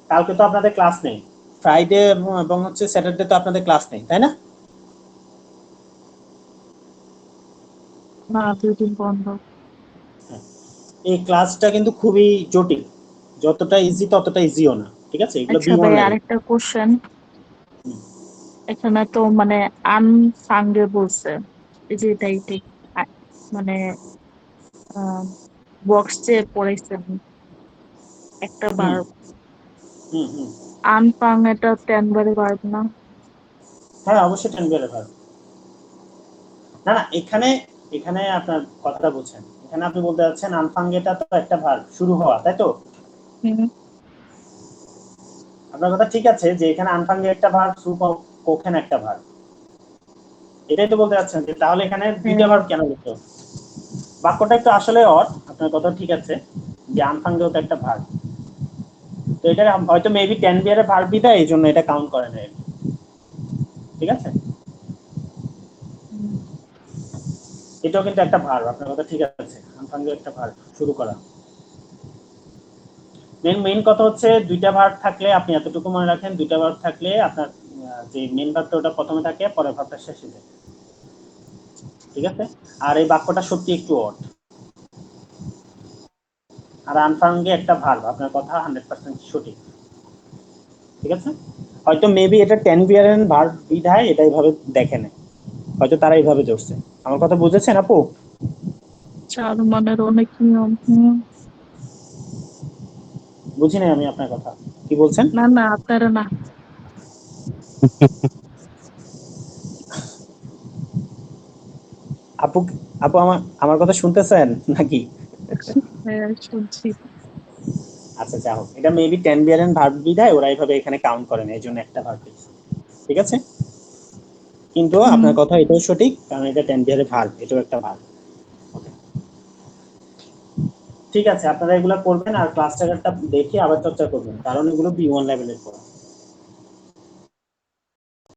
কালকে তো আপনাদের ক্লাস নেই, ফ্রাইডে এবং হচ্ছে স্যাটারডে তো আপনাদের ক্লাস নেই, তাই না? না, 2 দিন বন্ধ। এই ক্লাসটা কিন্তু খুবই জটিল, যতটা ইজি ততটা ইজিও না, ঠিক আছে। এগুলো আচ্ছা B1 ভাই, লেভেল। আরেকটা কোশ্চেন। এখানে তো মানে আনসাঙ্গে বলছে, এই যে এটাই ঠিক, মানে বক্সে পড়াইছেন একটা হুম বার, হুম হুম আনপাং এটা 10 বারে পারবে না? হ্যাঁ অবশ্যই 10 বের ভার্ব। না না, এখানে এখানে আপনার কথাটা বুঝছেন, এখানে আপনি বলতে যাচ্ছেন আনফাঙ্গেটা তো একটা ভার্ব, শুরু হওয়া, তাই তো? হুম, আপনার কথা ঠিক আছে যে এখানে আনফাঙ্গে একটা ভার্ব, কোখেন একটা ভার্ব, এটাই তো বলতে যাচ্ছেন যে তাহলে এখানে দুইটা হ্যাঁ। ভার্ব কেন লিখতে? বাক্যটা একটু আসলে অড, আপনার কথা ঠিক আছে যে আনফাঙ্গেও তো একটা ভার্ব, তো এটা হয়তো মেবি 10 বিয়ারে ভার্ব বিদায় এই জন্য এটা কাউন্ট করে না, ঠিক আছে। হুম, এটাও কিন্তু একটা ভার্ব, আপনার কথা ঠিক আছে, আনফাঙ্গেও একটা ভার্ব, শুরু করা। মেইন কথা হচ্ছে দুইটা ভার্ব থাকলে আপনি এতটুকু মনে রাখেন, দুইটা ভার্ব থাকলে আপনার যে মেইন ভার্বটা ওটা প্রথমে থাকে, পরের ভার্বটা শেষে যায়, ঠিক আছে। আর এই বাক্যটা সত্যি একটু অড, আর আনফাঙ্গে একটা ভার্ব, আপনার কথা 100% সঠিক, ঠিক আছে। হয়তো মেবি এটা 10 বিয়ারেন ভার্ব বিধায় এটা এইভাবে দেখে নেয়, হয়তো তারা এইভাবে ধরছে। আমার কথা বুঝেছেন আপু? জার্মানের অনেক নিয়ম। হুম। বুঝি নাই আমি আপনার কথা, কি বলছেন? না না, আপনারা না। আপু, আপু আমার আমার কথা শুনতেছেন নাকি? হ্যাঁ, শুনছি। আচ্ছা যা হোক, এটা মেবি 10 বিয়ারেন ভার্ব বিধায় ওরা এইভাবে এখানে কাউন্ট করে না, এই জন্য একটা ভার্ব দিচ্ছে, ঠিক আছে। কিন্তু হুম, আপনার কথা এটাও সঠিক, কারণ এটা 10 বিয়ারের ভার্ব, এটাও একটা ভার্ব, ঠিক আছে। আপনারা এগুলো করবেন আর ক্লাস রেকর্ডটা দেখে আবার চর্চা করবেন, কারণ এগুলো B1 লেভেলের পড়া।